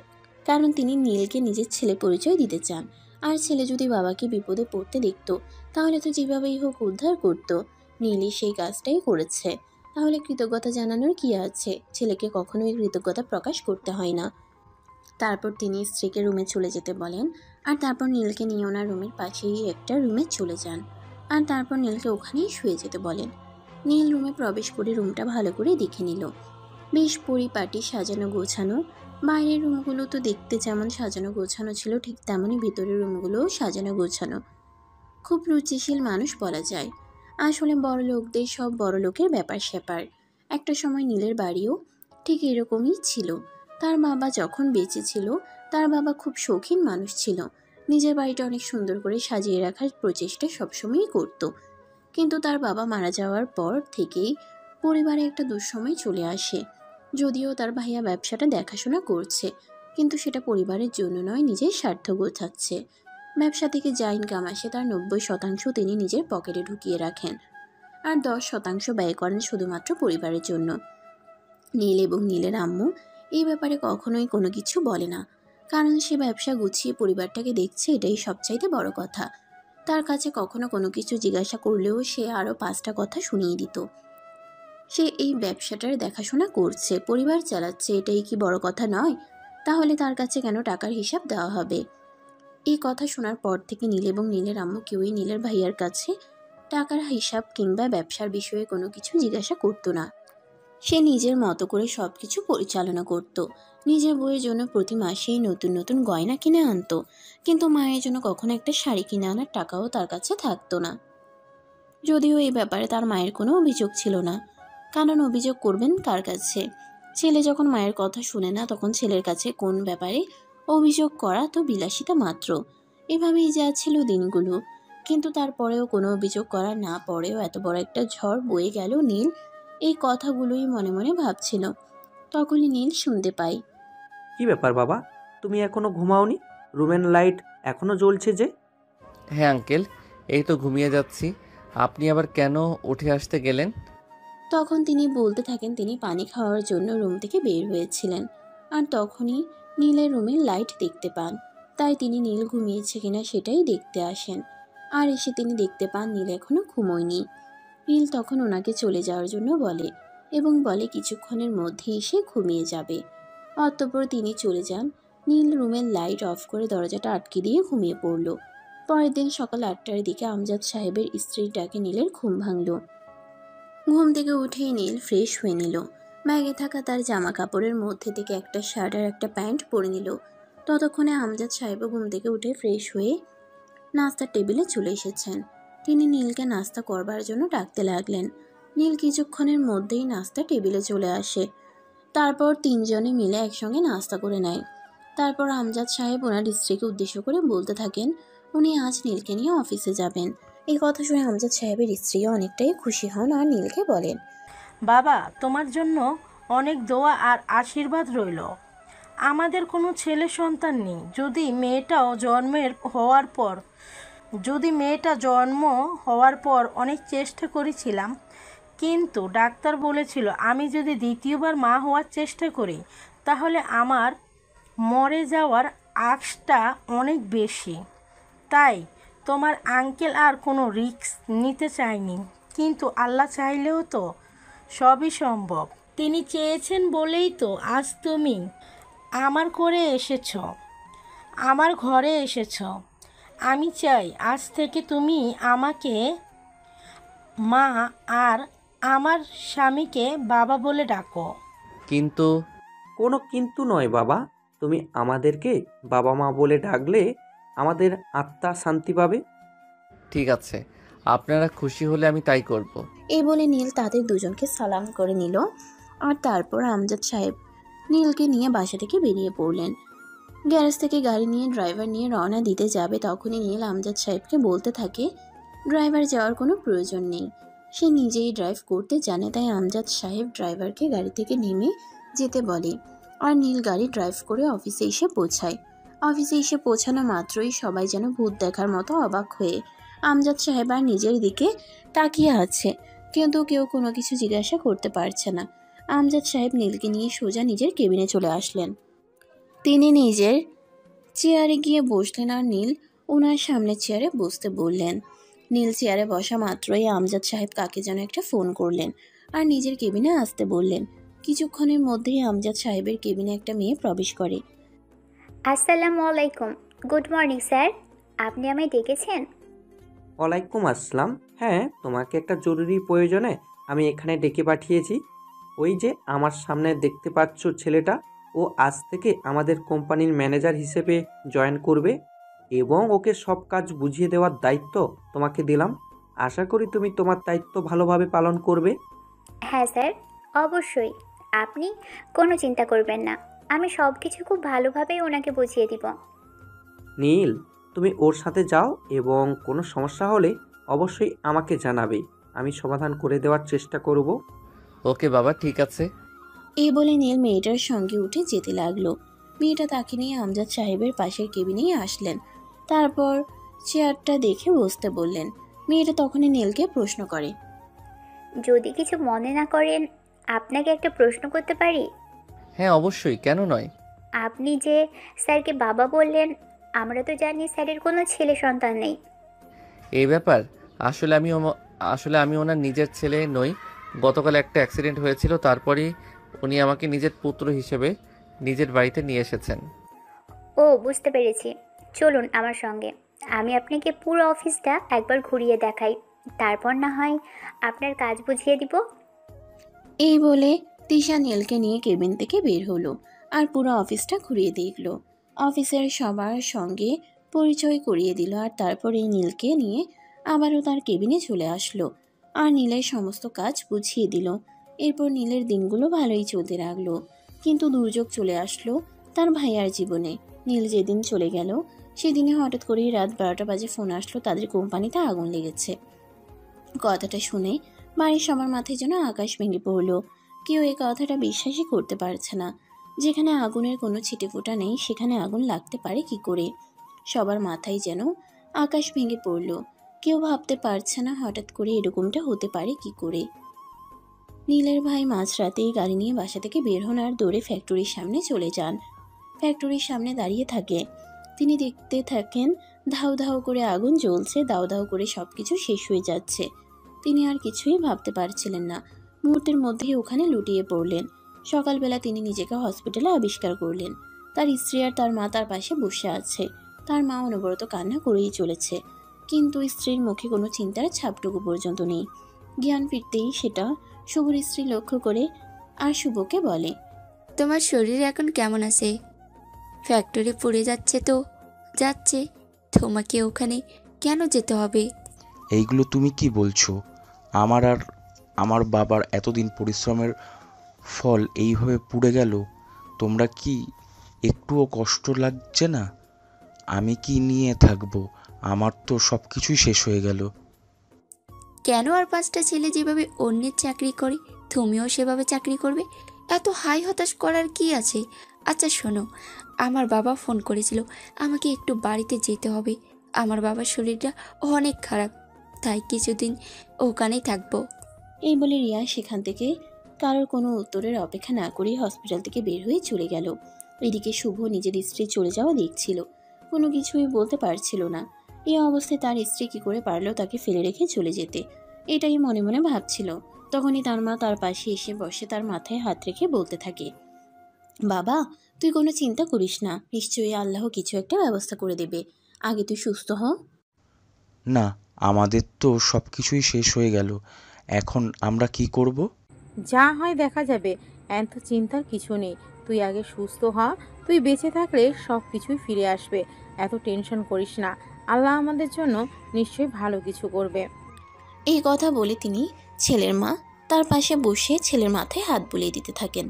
কারণ তিনি নীলকে নিজের ছেলে পরিচয় দিতে চান। আর ছেলে যদি বাবাকে বিপদে পড়তে দেখতো তাহলে তো যেভাবেই হোক উদ্ধার করতো। নীলই সেই কাজটাই করেছে, তাহলে কৃতজ্ঞতা জানানোর কি আছে? ছেলেকে কখনোই কৃতজ্ঞতা প্রকাশ করতে হয় না। তারপর তিনি স্ত্রীকে রুমে চলে যেতে বলেন। আর তারপর নীলকে নিয়ে ওনার রুমের পাশেই একটা রুমে চলে যান। আর তারপর নীলকে ওখানেই শুয়ে যেতে বলেন। নীল রুমে প্রবেশ করে রুমটা ভালো করে দেখে নিল। বেশ পরিপাটি সাজানো গোছানো। বাইরের রুমগুলো তো দেখতে যেমন সাজানো গোছানো ছিল, ঠিক তেমনই ভিতরের রুমগুলোও সাজানো গোছানো। খুব রুচিশীল মানুষ বলা যায়। আসলে বড় লোকদের সব বড় লোকের ব্যাপার স্যাপার। একটা সময় নীলের বাড়িও ঠিক এরকমই ছিল। তার বাবা যখন বেঁচে ছিল, তার বাবা খুব শৌখিন মানুষ ছিল। নিজের বাড়িটা অনেক সুন্দর করে সাজিয়ে রাখার প্রচেষ্টা সবসময়ই করত। কিন্তু তার বাবা মারা যাওয়ার পর থেকেই পরিবারে একটা দুঃসময় চলে আসে। যদিও তার ভাইয়া ব্যবসাটা দেখাশোনা করছে, কিন্তু সেটা পরিবারের জন্য নয়, নিজের স্বার্থ গোছাচ্ছে। ব্যবসা থেকে যা ইনকাম আসে তার 90% তিনি নিজের পকেটে ঢুকিয়ে রাখেন, আর 10% ব্যয় করেন শুধুমাত্র পরিবারের জন্য। নীল এবং নীলের আম্মু এই ব্যাপারে কখনোই কোনো কিছু বলে না, কারণ সে ব্যবসা গুছিয়ে পরিবারটাকে দেখছে, এটাই সবচাইতে বড় কথা। তার কাছে কখনো কোনো কিছু জিজ্ঞাসা করলেও সে আরও 5টা কথা শুনিয়ে দিত। সে এই ব্যবসাটার দেখাশোনা করছে, পরিবার চালাচ্ছে, এটাই কি বড় কথা নয়? তাহলে তার কাছে কেন টাকার হিসাব দেওয়া হবে? এই কথা শোনার পর থেকে নীল এবং নীলের আম্মু কেউই নীলের ভাইয়ার কাছে টাকার হিসাব কিংবা ব্যবসার বিষয়ে কোনো কিছু জিজ্ঞাসা করতো না। সে নিজের মতো করে সব কিছু পরিচালনা করত। নিজের বউয়ের জন্য প্রতি মাসেই নতুন নতুন গয়না কিনে আনতো, কিন্তু মায়ের জন্য কখনো একটা শাড়ি কিনে আনার টাকাও তার কাছে থাকতো না। যদিও এই ব্যাপারে তার মায়ের কোনো অভিযোগ ছিল না, কারণ অভিযোগ করবেন কার কাছে? ছেলে যখন মায়ের কথা শুনে না, তখন ছেলের কাছে কোন ব্যাপারে অভিযোগ করা তো বিলাসিতা মাত্র। এভাবেই যাচ্ছিল দিনগুলো, কিন্তু তারপরেও কোনো অভিযোগ করা না পড়েও এত বড় একটা ঝড় বয়ে গেল। নীল এই কথাগুলোই মনে মনে ভাবছিল। তখনই নীল শুনতে পাই, কি ব্যাপার বাবা, তুমি এখনো ঘুমাওনি? রুমের লাইট এখনো জ্বলছে যে? হ্যাঁ আঙ্কেল, এই তো ঘুমিয়ে যাচ্ছি। আপনি আবার কেন উঠে আসতে গেলেন? তখন তিনি বলতে থাকেন তিনি পানি খাওয়ার জন্য রুম থেকে বের হয়েছিলেন, আর তখনই নীলের রুমের লাইট দেখতে পান। তাই তিনি নীল ঘুমিয়েছে কিনা সেটাই দেখতে আসেন, আর এসে তিনি দেখতে পান নীল এখনো ঘুমোয়নি। নীল তখন ওনাকে চলে যাওয়ার জন্য বলে এবং বলে কিছুক্ষণের মধ্যে এসে ঘুমিয়ে যাবে। অতঃপর তিনি চলে যান। নীল রুমের লাইট অফ করে দরজাটা আটকে দিয়ে ঘুমিয়ে পড়ল। পরের দিন সকাল 8টার দিকে আমজাদ সাহেবের স্ত্রীর ডাকে নীলের ঘুম ভাঙল। ঘুম থেকে উঠেই নীল ফ্রেশ হয়ে নিল। ব্যাগে থাকা তার জামা কাপড়ের মধ্যে থেকে একটা শার্ট আর একটা প্যান্ট পরে নিল। ততক্ষণে আমজাদ সাহেবও ঘুম থেকে উঠে ফ্রেশ হয়ে নাস্তার টেবিলে চলে এসেছেন। তিনি নীলকে নাস্তা করবার জন্য ডাকতে লাগলেন। নীল কিছুক্ষণের মধ্যেই নাস্তা টেবিলে চলে আসে। তারপর তিনজনে মিলে একসঙ্গে নাস্তা করে নেয়। তারপর আমজাদ সাহেব ওনার স্ত্রীকে উদ্দেশ্য করে বলতে থাকেন উনি আজ নীলকে নিয়ে অফিসে যাবেন। এই কথা শুনে আমজাদ সাহেবের স্ত্রীও অনেকটাই খুশি হন আর নীলকে বলেন, বাবা তোমার জন্য অনেক দোয়া আর আশীর্বাদ রইল। আমাদের কোনো ছেলে সন্তান নেই। যদি মেয়েটা জন্ম হওয়ার পর অনেক চেষ্টা করেছিলাম, কিন্তু ডাক্তার বলেছিল আমি যদি দ্বিতীয়বার মা হওয়ার চেষ্টা করি তাহলে আমার মরে যাওয়ার আশটা অনেক বেশি। তাই তোমার আঙ্কেল আর কোনো রিস্ক নিতে চায়নি, কিন্তু আল্লাহ চাইলেও তো সবই সম্ভব। তিনি চেয়েছেন বলেই তো আজ তুমি আমার ঘরে এসেছো। আমি চাই আজ থেকে তুমি আমাকে মা আর আমার স্বামীকে বাবা বলে ডাকো। কিন্তু কোনো কিন্তু নয় বাবা, তুমি আমাদেরকে বাবা মা বলে ডাকলে আমাদের আত্মা শান্তি পাবে। ঠিক আছে, আপনারা খুশি হলে আমি তাই করব। এই বলে নীল তাদের দুজনকে সালাম করে নিল। আর তারপর আমজাদ সাহেব নীলকে নিয়ে বাসা থেকে বেরিয়ে পড়লেন। গ্যারেজ থেকে গাড়ি নিয়ে ড্রাইভার নিয়ে রওনা দিতে যাবে, তখনই নীল আমজাদ সাহেবকে বলতে থাকে ড্রাইভার যাওয়ার কোনো প্রয়োজন নেই, সে নিজেই ড্রাইভ করতে জানে। তাই আমজাদ সাহেব ড্রাইভারকে গাড়ি থেকে নেমে যেতে বলে, আর নীল গাড়ি ড্রাইভ করে অফিসে এসে পৌঁছায়। অফিসে এসে পৌঁছানো মাত্রই সবাই যেন ভূত দেখার মতো অবাক হয়ে আমজাদ সাহেব আর নিজের দিকে তাকিয়ে আছে, কিন্তু কেউ কোনো কিছু জিজ্ঞাসা করতে পারছে না। আমজাদ সাহেব নীলকে নিয়ে সোজা নিজের কেবিনে চলে আসলেন। তিনি নিজের চেয়ারে গিয়ে বসলেন আর নীল ওনার সামনের চেয়ারে বসতে বললেন। নীল চেয়ারে বসা মাত্রই আমজাদ সাহেব কাকে যেন একটা ফোন করলেন আর নিজের কেবিনে আসতে বললেন। কিছুক্ষণের মধ্যেই আমজাদ সাহেবের কেবিনে একটা মেয়ে প্রবেশ করে। আসসালামু আলাইকুম। গুড মর্নিং স্যার, আপনি আমায় ডেকেছেন? ওয়ালাইকুম আসসালাম। হ্যাঁ, তোমাকে একটা জরুরি প্রয়োজনে আমি এখানে ডেকে পাঠিয়েছি। ওই যে আমার সামনে দেখতে পাচ্ছ ছেলেটা, ও আজ থেকে আমাদের কোম্পানির ম্যানেজার হিসেবে জয়েন করবে এবং ওকে সব কাজ বুঝিয়ে দেওয়ার দায়িত্ব তোমাকে দিলাম। আশা করি তুমি তোমার দায়িত্ব ভালোভাবে পালন করবে। হ্যাঁ স্যার, অবশ্যই। আপনি কোনো চিন্তা করবেন না, আমি সব কিছু খুব ভালোভাবেই ওনাকে বুঝিয়ে দিব। নীল, তুমি ওর সাথে যাও এবং কোনো সমস্যা হলে অবশ্যই আমাকে জানাবে, আমি সমাধান করে দেওয়ার চেষ্টা করব। ওকে বাবা, ঠিক আছে। এই বলে নীল মেয়েটার সঙ্গে উঠে যেতে লাগলো। মেয়েটা তাকে নিয়ে আমজাদ সাহেবের পাশের কেবিনেই আসলেন। তারপর চেয়ারটা দেখে বসতে বললেন। মেয়েটা তখনই নীলকে প্রশ্ন করে, যদি কিছু মনে না করেন আপনাকে একটা প্রশ্ন করতে পারি? হ্যাঁ অবশ্যই, কেন নয়। আপনি যে স্যারকে বাবা বললেন, আমরা তো জানি স্যারের কোনো ছেলে সন্তান নেই। এই ব্যাপার আসলে আমি ওনার নিজের ছেলে নই। গতকাল একটা অ্যাক্সিডেন্ট হয়েছিল, তারপরেই উনি আমাকে নিজের পুত্র হিসেবে নিজের বাড়িতে নিয়ে এসেছেন। ও বুঝতে পেরেছি। চলুন আমার সঙ্গে, আমি আপনাকে পুরো অফিসটা একবার ঘুরিয়ে দেখাই, তারপর না হয় আপনার কাজ বুঝিয়ে দিব। এই বলে তিশা নীলকে নিয়ে কেবিন থেকে বের হলো আর পুরো অফিসটা ঘুরিয়ে দেখলো। অফিসের সবার সঙ্গে পরিচয় করিয়ে দিল আর তারপরে নীলকে নিয়ে আবারও তার কেবিনে চলে আসলো আর নীলের সমস্ত কাজ বুঝিয়ে দিল। এরপর নীলের দিনগুলো ভালোই চলতে লাগলো, কিন্তু দুর্যোগ চলে আসলো তার ভাইয়ার জীবনে। নীল যেদিন চলে গেল সেদিনে হঠাৎ করেই রাত 12টা বাজে ফোন আসলো তাদের কোম্পানিতে আগুন লেগেছে। কথাটা শুনে বাড়ির সবার মাথায় যেন আকাশ ভেঙে পড়ল। কেউ এই কথাটা বিশ্বাসই করতে পারছে না। যেখানে আগুনের কোনো ছিটেফোঁটা নেই সেখানে আগুন লাগতে পারে কি করে? সবার মাথায় যেন আকাশ ভেঙে পড়ল। কেউ ভাবতে পারছে না হঠাৎ করে এরকমটা হতে পারে কি করে। নীলের ভাই মাঝরাতেই গাড়ি নিয়ে বাসা থেকে বের হন আর দৌড়ে ফ্যাক্টরির সামনে চলে যান। ফ্যাক্টরির সামনে দাঁড়িয়ে থাকে তিনি, দেখতে থাকেন ধাউ ধাউ করে আগুন জ্বলছে, দাউ দাউ করে সবকিছু শেষ হয়ে যাচ্ছে। তিনি আর কিছুই ভাবতে পারছিলেন না, মুহূর্তের মধ্যেই ওখানে লুটিয়ে পড়লেন। সকালবেলা তিনি নিজেকে হসপিটালে আবিষ্কার করলেন। তার স্ত্রী আর তার মা তার পাশে বসে আছে। তার মা অনবরত কান্না করেই চলেছে, কিন্তু স্ত্রীর মুখে কোনো চিন্তার ছাপটুকু পর্যন্ত নেই। জ্ঞান ফিরতেই সেটা শুভর স্ত্রী লক্ষ্য করে আর শুভকে বলে, তোমার শরীর এখন কেমন আছে? ফ্যাক্টরি পুড়ে যাচ্ছে তো যাচ্ছে, তোমাকে ওখানে কেন যেতে হবে? এইগুলো তুমি কি বলছো? আমার আর আমার বাবার এতদিন পরিশ্রমের ফল এইভাবে পুড়ে গেল। তোমরা কি একটুও কষ্ট লাগছে না? আমি কি নিয়ে থাকবো? আমার তো সব কিছুই শেষ হয়ে গেল। কেন আর 5টা ছেলে যেভাবে অন্যের চাকরি করে তুমিও সেভাবে চাকরি করবে? এত হাই হতাশ করার কি আছে? আচ্ছা শোনো, আমার বাবা ফোন করেছিল, আমাকে একটু বাড়িতে যেতে হবে। আমার বাবার শরীরটা অনেক খারাপ, তাই কিছুদিন ওখানেই থাকবো। এই বলে রিয়া সেখান থেকে কারোর কোনো উত্তরের অপেক্ষা না করেই হসপিটাল থেকে বের হয়ে চলে গেল। এদিকে শুভ নিজের স্ত্রী চলে যাওয়া দেখছিল, কোনো কিছুই বলতে পারছিল না। এই অবস্থায় তার স্ত্রী কি করে পারলো তাকে ফেলে রেখে চলে যেতে, এটাই মনে মনে ভাবছিল। তখনই তার মা তার পাশে এসে বসে তার মাথায় হাত রেখে বলতে থাকে, বাবা তুই কোনো চিন্তা করিস না, নিশ্চয়ই আল্লাহ কিছু একটা ব্যবস্থা করে দেবে, আগে তুই সুস্থ হ। না, আমাদের তো সব কিছুই শেষ হয়ে গেল, এখন আমরা কি করব? যা হয় দেখা যাবে, এত চিন্তার কিছু নেই। তুই আগে সুস্থ হ, তুই বেঁচে থাকলে সব কিছুই ফিরে আসবে। এত টেনশন করিস না, আল্লাহ আমাদের জন্য নিশ্চয়ই ভালো কিছু করবে। এই কথা বলে তিনি ছেলের মা তার পাশে বসে ছেলের মাথায় হাত বুলিয়ে দিতে থাকেন।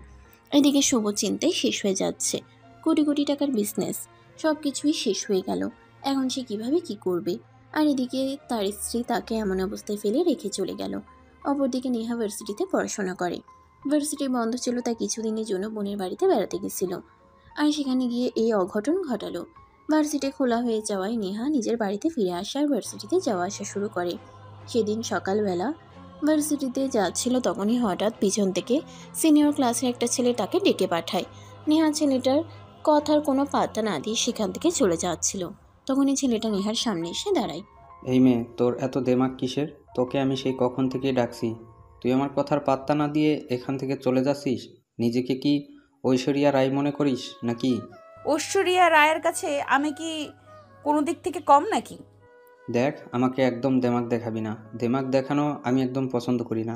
এদিকে শুভ চিন্তায় শেষ হয়ে যাচ্ছে। কোটি কোটি টাকার বিজনেস, সব কিছুই শেষ হয়ে গেল। এখন সে কিভাবে কি করবে? আর এদিকে তার স্ত্রী তাকে এমন অবস্থায় ফেলে রেখে চলে গেল। অপরদিকে নেহা ভার্সিটিতে পড়াশোনা করে। ভার্সিটি বন্ধ ছিল তাই কিছুদিনের জন্য বোনের বাড়িতে বেড়াতে গেছিল, আর সেখানে গিয়ে এই অঘটন ঘটালো। ভার্সিটি খোলা হয়ে যাওয়ায় নেহা নিজের বাড়িতে ফিরে আসে আর ভার্সিটিতে যাওয়া আসা শুরু করে। সেদিন সকালবেলা ভার্সিটিতে যাচ্ছিল, তখনই হঠাৎ পিছন থেকে সিনিয়র ক্লাসের একটা ছেলে তাকে ডেকে পাঠায়। নেহা ছেলেটার কথার কোনো পাত্তা না দিয়ে সেখান থেকে চলে যাচ্ছিল। তখনই ছেলেটা নেহার সামনে এসে দাঁড়ায়। এই মেয়ে, তোর এত দেমাগ কিসের? তোকে আমি সেই কখন থেকেই ডাকছি, তুই আমার কথার পাত্তা না দিয়ে এখান থেকে চলে যাচ্ছিস। নিজেকে কি ঐশ্বরিয়া রায় মনে করিস নাকি? ঐশ্বরিয়া রায়ের কাছে আমি কি কোনো দিক থেকে কম নাকি? দেখ, আমাকে একদম দেমাগ দেখাবি না। দেমাগ দেখানো আমি একদম পছন্দ করি না।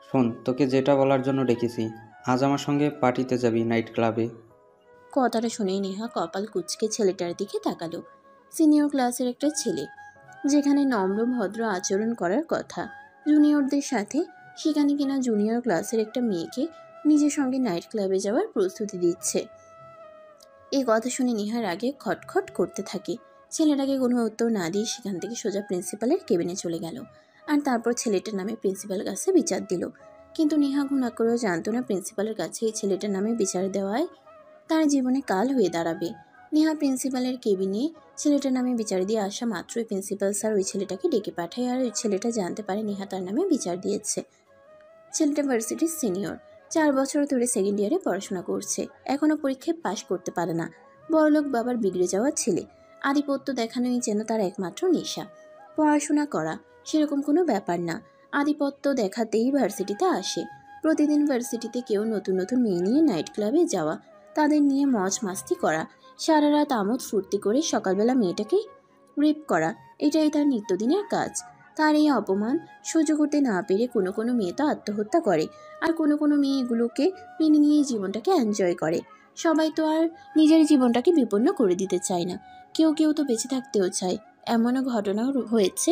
শোন, তোকে যেটা বলার জন্য ডেকেছি, আজ আমার সঙ্গে পার্টিতে যাবি নাইট ক্লাবে। কথাটা শুনেই নেহা কপাল কুঁচকে ছেলেটার দিকে তাকালো। সিনিয়র ক্লাসের একটা ছেলে, যেখানে নম্র ভদ্র আচরণ করার কথা জুনিয়রদের সাথে, সেখানে কিনা জুনিয়র ক্লাসের একটা মেয়েকে নিজের সঙ্গে নাইট ক্লাবে যাওয়ার প্রস্তুতি দিচ্ছে। এই কথা শুনে নেহার আগে খটখট করতে থাকে। ছেলেটাকে কোনো উত্তর না দিয়ে সেখান থেকে সোজা প্রিন্সিপালের কেবিনে চলে গেল আর তারপর ছেলেটার নামে প্রিন্সিপালের কাছে বিচার দিল। কিন্তু নেহা ঘুণা করেও জানতো না প্রিন্সিপালের কাছে এই ছেলেটার নামে বিচার দেওয়ায় তার জীবনে কাল হয়ে দাঁড়াবে। নেহা প্রিন্সিপালের কেবিনে ছেলেটার নামে বিচার দিয়ে আসা মাত্রই প্রিন্সিপাল স্যার ওই ছেলেটাকে ডেকে পাঠায় আর ওই ছেলেটা জানতে পারে নেহা তার নামে বিচার দিয়েছে। ছেলেটা ভার্সিটির সিনিয়র, 4 বছর ধরে সেকেন্ড ইয়ারে পড়াশোনা করছে, এখনও পরীক্ষায় পাশ করতে পারে না। বড়লোক বাবার বিগড়ে যাওয়া ছেলে, আধিপত্য দেখানোই যেন তার একমাত্র নেশা। পড়াশোনা করা সেরকম কোনো ব্যাপার না, আধিপত্য দেখাতেই ভার্সিটিতে আসে। প্রতিদিন ভার্সিটিতে কেউ নতুন নতুন মেয়ে নিয়ে নাইট ক্লাবে যাওয়া, তাদের নিয়ে মজ মাস্তি করা, সারা রাত আমোদ ফুর্তি করে সকালবেলা মেয়েটাকে রেপ করা, এটাই তার নিত্যদিনের কাজ। তার এই অপমান সহ্য করতে না পেরে কোনো কোনো মেয়ে তো আত্মহত্যা করে, আর কোনো কোনো মেয়ে এগুলোকে মেনে নিয়ে জীবনটাকে এনজয় করে। সবাই তো আর নিজের জীবনটাকে বিপন্ন করে দিতে চায় না, কেউ কেউ তো বেঁচে থাকতেও চায়। এমনও ঘটনা হয়েছে,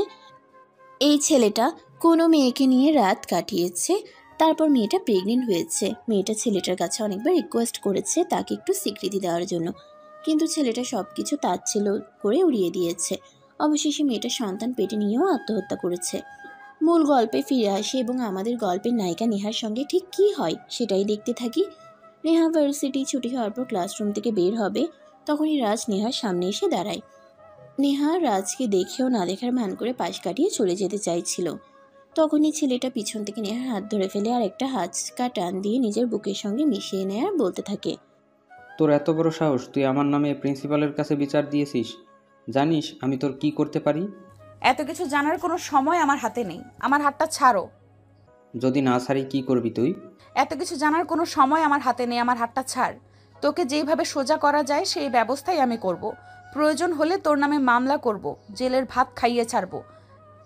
এই ছেলেটা কোনো মেয়েকে নিয়ে রাত কাটিয়েছে, তারপর মেয়েটা প্রেগনেন্ট হয়েছে। মেয়েটা ছেলেটার কাছে অনেকবার রিকোয়েস্ট করেছে তাকে একটু স্বীকৃতি দেওয়ার জন্য, কিন্তু ছেলেটা সব কিছু তাচ্ছিল্য করে উড়িয়ে দিয়েছে। অবশেষে মেয়েটা সন্তান পেটে নিয়েও আত্মহত্যা করেছে। মূল গল্পে ফিরে আসে এবং আমাদের গল্পের নায়িকা নেহার সঙ্গে ঠিক কী হয় সেটাই দেখতে থাকি। নেহা ভার্সিটি ছুটি হওয়ার পর ক্লাসরুম থেকে বের হবে, তখনই রাজ নেহার সামনে এসে দাঁড়ায়। নেহা রাজকে দেখেও না দেখার ভান করে পাশ কাটিয়ে চলে যেতে চাইছিল। তখনই ছেলেটা পিছন থেকে নেহার হাত ধরে ফেলে আর একটা হাঁচকা টান দিয়ে নিজের বুকের সঙ্গে মিশিয়ে নেয় আর বলতে থাকে, তোর এত বড় সাহস, তুই আমার নামে প্রিন্সিপালের কাছে বিচার দিয়েছিস? জানিস আমি তোর কি করতে পারি? এত কিছু জানার কোনো সময় আমার হাতে নেই, আমার হাতটা ছাড়ো। যদি না ছাড়ি কি করবি তুই? এত কিছু জানার কোনো সময় আমার হাতে নেই, আমার হাতটা ছাড়। তোকে যেইভাবে সোজা করা যায় সেই ব্যবস্থাই আমি করব। প্রয়োজন হলে তোর নামে মামলা করব, জেলের ভাত খাইয়ে ছাড়বো।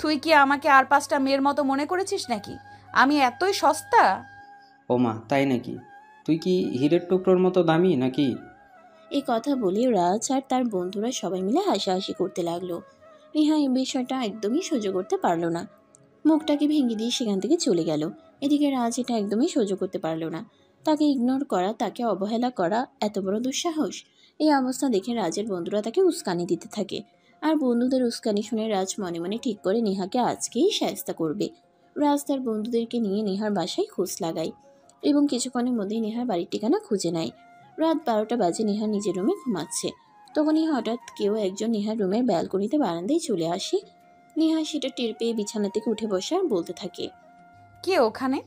তুই কি আমাকে আর 5টা মেয়ের মতো মনে করেছিস নাকি? আমি এতই সস্তা? ওমা, তাই নাকি? তুই কি হীরের টুকরোর মতো দামি নাকি? এই কথা বলে রাজ আর তার বন্ধুরা সবাই মিলে হাসাহাসি করতে লাগলো। নেহা এই বিষয়টা একদমই সহ্য করতে পারলো না, মুখটাকে ভেঙে দিয়ে সেখান থেকে চলে গেল। এদিকে রাজ এটা একদমই সহ্য করতে পারলো না, তাকে ইগনোর করা, তাকে অবহেলা করা এত বড় দুঃসাহস। এই অবস্থা দেখে রাজের বন্ধুরা তাকে উস্কানি দিতে থাকে, আর বন্ধুদের উস্কানি শুনে রাজ মনে মনে ঠিক করে নেহাকে আজকেই শায়েস্তা করবে। রাজ তার বন্ধুদেরকে নিয়ে নেহার বাসায় খোঁজ লাগায় এবং কিছুক্ষণের মধ্যেই নেহার বাড়ির ঠিকানা খুঁজে নেয়। রাত 12টা বাজে, নেহা নিজের রুমে ঘুমাচ্ছে। তখনই হঠাৎ কেউ একজন নেহার রুমের ব্যালকনিতে বারান্দায় চলে আসে। নেহা সেটা টের পেয়ে বিছানা থেকে উঠে বসে আর বলতে থাকে, কে ওখানে?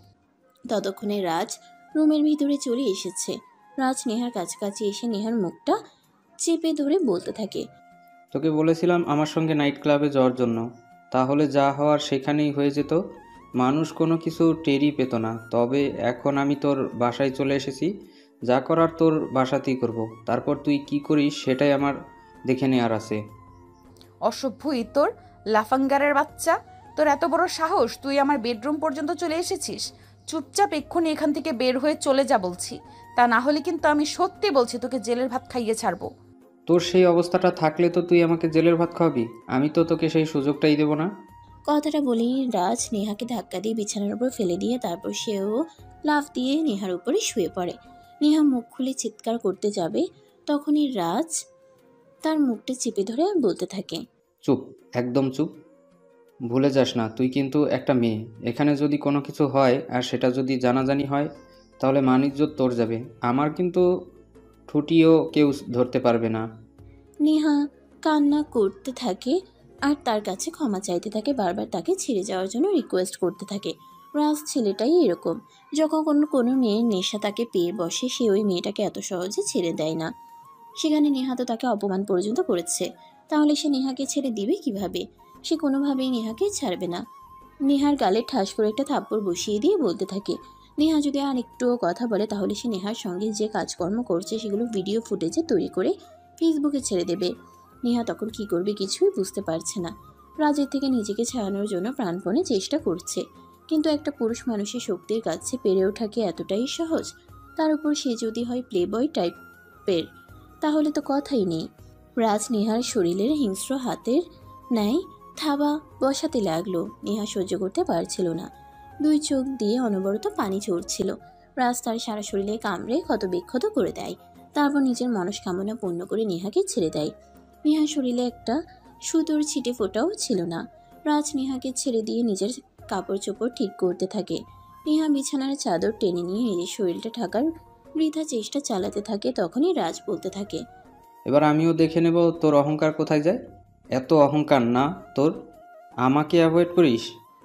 ততক্ষণে রাজ রুমের ভিতরে চলে এসেছে। রাজ নেহার কাছাকাছি এসে নেহার মুখটা চেপে ধরে বলতে থাকে, তোকে বলেছিলাম আমার সঙ্গে নাইট ক্লাবে যাওয়ার জন্য, তাহলে যা হওয়ার সেখানেই হয়ে যেত, মানুষ কোনো কিছু টেরই পেত না। তবে এখন আমি তোর বাসায় চলে এসেছি, যা করার তোর বাসাতেই করব। তারপর তুই কি করিস সেটাই আমার দেখে নেওয়ার আছে। অসভ্য ইতর, লাফাঙ্গারের বাচ্চা, তোর এত বড় সাহস, তুই আমার বেডরুম পর্যন্ত চলে এসেছিস? চুপচাপ এক্ষুনি এখান থেকে বের হয়ে চলে যা বলছি, তা না হলে কিন্তু আমি সত্যি বলছি তোকে জেলের ভাত খাইয়ে ছাড়বো। তোর সেই অবস্থাটা থাকলে তো তুই আমাকে জেলের ভাত খাওয়াবি, আমি তো তোকে সেই সুযোগটাই দেব না। কথাটা বলেই রাজ নেহাকে ধাক্কা দিয়ে বিছানার উপর ফেলে দিয়ে তারপর সেও লাফ দিয়ে নেহার উপরে শুয়ে পড়ে। নেহা মুখ খুলে চিৎকার করতে যাবে, তখনই রাজ তার মুখটা চেপে ধরে আর বলতে থাকে, চুপ, একদম চুপ। ভুলে যাস না তুই কিন্তু একটা মেয়ে। এখানে যদি কোনো কিছু হয় আর সেটা যদি জানাজানি হয় তাহলে মান-ইজ্জত তোর যাবে, আমার কিন্তু ঠুটিও কেউ ধরতে পারবে না। নেহা কান্না করতে থাকে আর তার কাছে ক্ষমা চাইতে থাকে, বারবার তাকে ছেড়ে যাওয়ার জন্য রিকোয়েস্ট করতে থাকে। রাজ ছেলেটাই এরকম, যখন কোনো মেয়ের নেশা তাকে পেয়ে বসে সে ওই মেয়েটাকে এত সহজে ছেড়ে দেয় না। সেখানে নেহা তো তাকে অপমান পর্যন্ত করেছে, তাহলে সে নেহাকে ছেড়ে দিবে কিভাবে? সে কোনোভাবেই নেহাকে ছাড়বে না। নেহার গালে ঠাস করে একটা থাপ্পড় বসিয়ে দিয়ে বলতে থাকে, নেহা যদি আর একটুও কথা বলে তাহলে সে নেহার সঙ্গে যে কাজকর্ম করছে সেগুলো ভিডিও ফুটেজে তৈরি করে ফেসবুকে ছেড়ে দেবে। নেহা তখন কি করবে কিছুই বুঝতে পারছে না। রাজের থেকে নিজেকে ছাড়ানোর জন্য প্রাণপণে চেষ্টা করছে, কিন্তু একটা পুরুষ মানুষের শক্তির কাছে পেরে ওঠা কি এতটাই সহজ? তার উপর সে যদি হয় প্লেবয় টাইপের, তাহলে তো কথাই নেই। রাজ নেহার শরীরের হিংস্র হাতের ন্যায় থাবা বসাতে লাগলো। নেহা সহ্য করতে পারছিল না, 2 চোখ দিয়ে অনবরত পানি ঝরছিল। রাজ তার সারা শরীরে কামড়ে ক্ষত বিক্ষত করে দেয়, তারপর নিজের মনস্কামনা পূর্ণ করে নেহাকে ছেড়ে দেয়। নেহার শরীরে একটা সুতোর ছিটে ফোটাও ছিল না। রাজ নেহাকে ছেড়ে দিয়ে নিজের কাপড় চোপড় ঠিক করতে থাকে। নেহা বিছানার চাদর টেনে নিয়ে নিজের শরীরটা ঢাকার বৃথা চেষ্টা চালাতে থাকে। তখনই রাজ বলতে থাকে, এবার আমিও দেখে নেব তোর অহংকার কোথায় যায়। এত অহংকার না তোর, আমাকে অ্যাভয়েড করিস।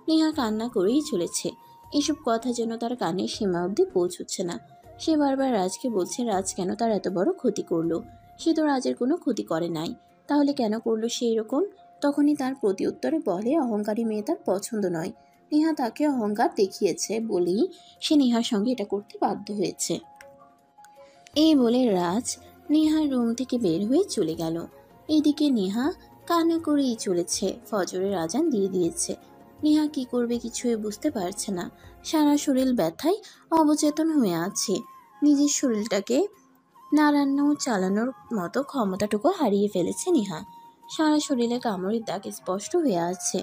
নেহা কান্না করেই চলেছে। এসব কথা যেন তার কানের সীমা অবধি পৌঁছচ্ছে না। সে বারবার রাজকে বলছে রাজ কেন তার এত বড় ক্ষতি করলো। সে তো রাজের কোনো ক্ষতি করে নাই, তাহলে কেন করলো সে এরকম? তখনই তার প্রতি উত্তরে বলে, অহংকারী মেয়ে তার পছন্দ নয়। নেহা তাকে অহংকার দেখিয়েছে বলেই সে নেহার সঙ্গে এটা করতে বাধ্য হয়েছে। এই বলে রাজ নেহা রুম থেকে বের হয়ে চলে গেল। এদিকে নেহা কান্না করেই চলেছে। ফজরের আজান দিয়ে দিয়েছে। নেহা কি করবে কিছুই বুঝতে পারছে না। সারা শরীর ব্যথায় অবচেতন হয়ে আছে। নিজের শরীরটাকে নাড়ানো চালানোর মতো ক্ষমতাটুকু হারিয়ে ফেলেছে নেহা। সারা শরীরে কামড়ের দাগ স্পষ্ট হয়ে আছে।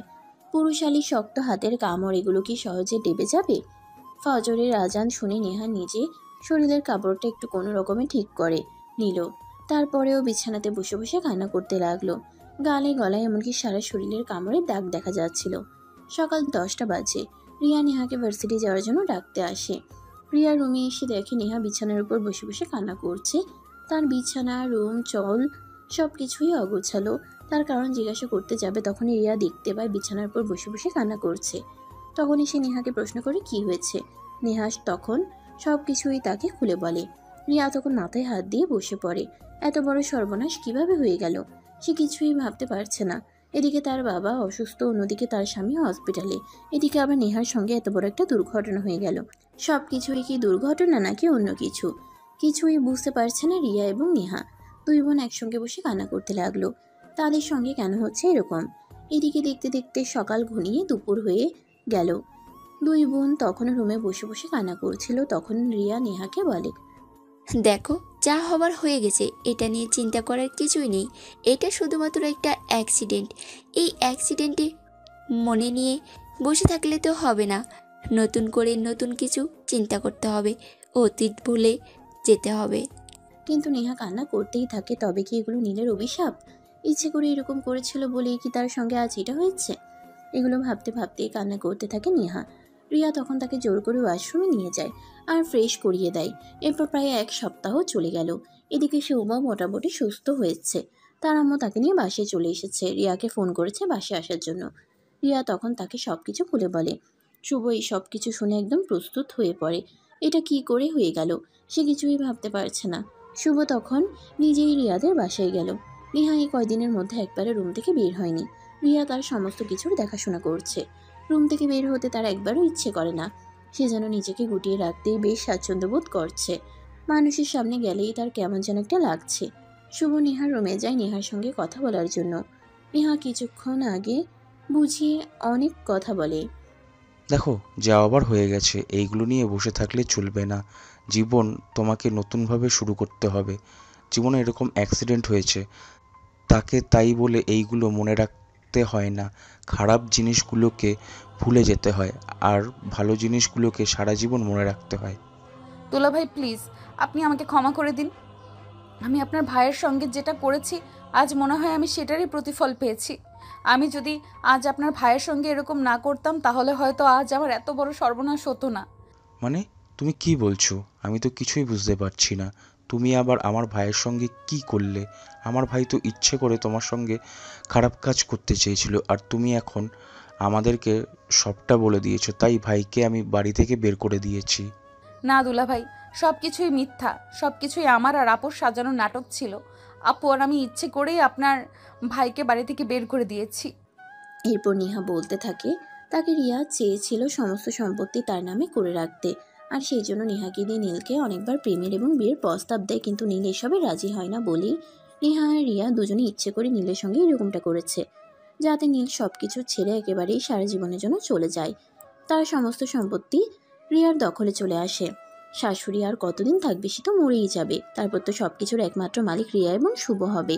পুরুষালী শক্ত হাতের কামড়, এগুলো কি সহজে ডেবে যাবে? ফজরের আজান শুনে নেহা নিজে শরীরের কাপড়টা একটু কোনো রকমে ঠিক করে নিল। তারপরেও বিছানাতে বসে বসে কান্না করতে লাগলো। গালে গলায় এমনকি সারা শরীরের কামড়ের দাগ দেখা যাচ্ছিল। সকাল 10টা বাজে। রিয়া নেহাকে ভার্সিটি যাওয়ার জন্য ডাকতে আসে। রিয়া রুমে এসে দেখে নেহা বিছানার উপর বসে বসে কান্না করছে। তার বিছানা, রুম, চল সব কিছুই অগোছালো। তার কারণ জিজ্ঞাসা করতে যাবে তখনই রিয়া দেখতে পায় বিছানার উপর বসে বসে কান্না করছে। তখনই সে নেহাকে প্রশ্ন করে কি হয়েছে। নেহা তখন সব কিছুই তাকে খুলে বলে। রিয়া তখন মাথায় হাত দিয়ে বসে পড়ে। এত বড় সর্বনাশ কিভাবে হয়ে গেল সে কিছুই ভাবতে পারছে না। এদিকে তার বাবা অসুস্থ, অন্যদিকে তার স্বামী হসপিটালে। এদিকে আবার নেহার সঙ্গে এত বড় একটা দুর্ঘটনা হয়ে গেল। সব কিছুই কি দুর্ঘটনা নাকি অন্য কিছু? কিছুই বুঝতে পারছে না রিয়া এবং নেহা। দুই বোন একসঙ্গে বসে কান্না করতে লাগলো। তাদের সঙ্গে কেন হচ্ছে এরকম? এদিকে দেখতে দেখতে সকাল ঘনিয়ে দুপুর হয়ে গেল। দুই বোন তখনও রুমে বসে বসে কান্না করছিল। তখন রিয়া নেহাকে বলে, দেখো, যা হবার হয়ে গেছে, এটা নিয়ে চিন্তা করার কিছুই নেই। এটা শুধুমাত্র একটা অ্যাক্সিডেন্ট। এই অ্যাক্সিডেন্টে মনে নিয়ে বসে থাকলে তো হবে না। নতুন করে নতুন কিছু চিন্তা করতে হবে, অতীত ভুলে যেতে হবে। কিন্তু নেহা কান্না করতেই থাকে। তবে কি এগুলো নীলের অভিশাপ? ইচ্ছে করে এরকম করেছিল বলেই কি তার সঙ্গে আজ এটা হয়েছে? এগুলো ভাবতে ভাবতে কান্না করতে থাকে নেহা। রিয়া তখন তাকে জোর করে ওয়াশরুমে নিয়ে যায় আর ফ্রেশ করিয়ে দেয়। এরপর প্রায় 1 সপ্তাহ চলে গেল। এদিকে শুভ মোটামুটি সুস্থ হয়েছে। তার আম্মু তাকে নিয়ে বাসায় চলে এসেছে। রিয়াকে ফোন করেছে বাসায় আসার জন্য। রিয়া তখন তাকে সবকিছু খুলে বলে। শুভ এই সব কিছু শুনে একদম প্রস্তুত হয়ে পড়ে। এটা কি করে হয়ে গেল সে কিছুই ভাবতে পারছে না। শুভ তখন নিজেই রিয়াদের বাসায় গেল। নেহা এই কয়দিনের মধ্যে একবারে রুম থেকে বের হয়নি। রিয়া তার সমস্ত কিছুর দেখাশোনা করছে। রুম থেকে বের হতে তার একবারও ইচ্ছে করে না। সে যেন নিজেকে গুটিয়ে রাখতেই বেশ স্বাচ্ছন্দ্য বোধ করছে। মানুষের সামনে গেলেই তার কেমন যেন একটা লাগছে। শুভ নেহার রুমে যায় নেহার সঙ্গে কথা বলার জন্য। নেহা কিছুক্ষণ আগে বুঝিয়ে অনেক কথা বলে। দেখো, যা আবার হয়ে গেছে, এইগুলো নিয়ে বসে থাকলে চলবে না। জীবন তোমাকে নতুনভাবে শুরু করতে হবে। জীবনে এরকম অ্যাক্সিডেন্ট হয়েছে, তাকে তাই বলে এইগুলো মনে রাখতে হয় না। খারাপ জিনিসগুলোকে ভুলে যেতে হয়, আর ভালো জিনিসগুলোকে সারা জীবন মনে রাখতে হয়। দুলাভাই প্লিজ, আপনি আমাকে ক্ষমা করে দিন। আমি আপনার ভাইয়ের সঙ্গে যেটা করেছি আজ মনে হয় আমি সেটারই প্রতিফল পেয়েছি। আমি যদি আজ আপনার ভাইয়ের সঙ্গে এরকম না করতাম তাহলে হয়তো আজ আমার এত বড় সর্বনাশ হতো না। মানে তুমি কি বলছো? আমি তো কিছুই বুঝতে পারছি না। তুমি আবার আমার ভাইয়ের সঙ্গে কি করলে? আমার ভাই তো ইচ্ছে করে তোমার সঙ্গে খারাপ কাজ করতে চেয়েছিল, আর তুমি এখন আমাদেরকে সবটা বলে দিয়েছো, তাই ভাইকে আমি বাড়ি থেকে বের করে দিয়েছি। না দুলাভাই, সব কিছুই মিথ্যা। সব কিছুই আমার আর আপুর সাজানো নাটক ছিল। আপু আর আমি ইচ্ছে করেই আপনার ভাইকে বাড়ি থেকে বের করে দিয়েছি। এরপর নেহা বলতে থাকে তাকে রিয়া চেয়েছিল সমস্ত সম্পত্তি তার নামে করে রাখতে, আর সেই জন্য নেহাকে দিয়ে নীলকে অনেকবার প্রেমের এবং বিয়ের প্রস্তাব দেয়। কিন্তু নীল এসবে রাজি হয় না বলেই নেহা আর রিয়া দুজনে ইচ্ছে করে নীলের সঙ্গে এরকমটা করেছে, যাতে নীল সব কিছু ছেড়ে একেবারেই সারা জীবনের জন্য চলে যায়। তার সমস্ত সম্পত্তি রিয়ার দখলে চলে আসে। শাশুড়ি আর কতদিন থাকবে, সে তো মরেই যাবে। তারপর তো সব কিছুর একমাত্র মালিক রিয়া এবং শুভ হবে।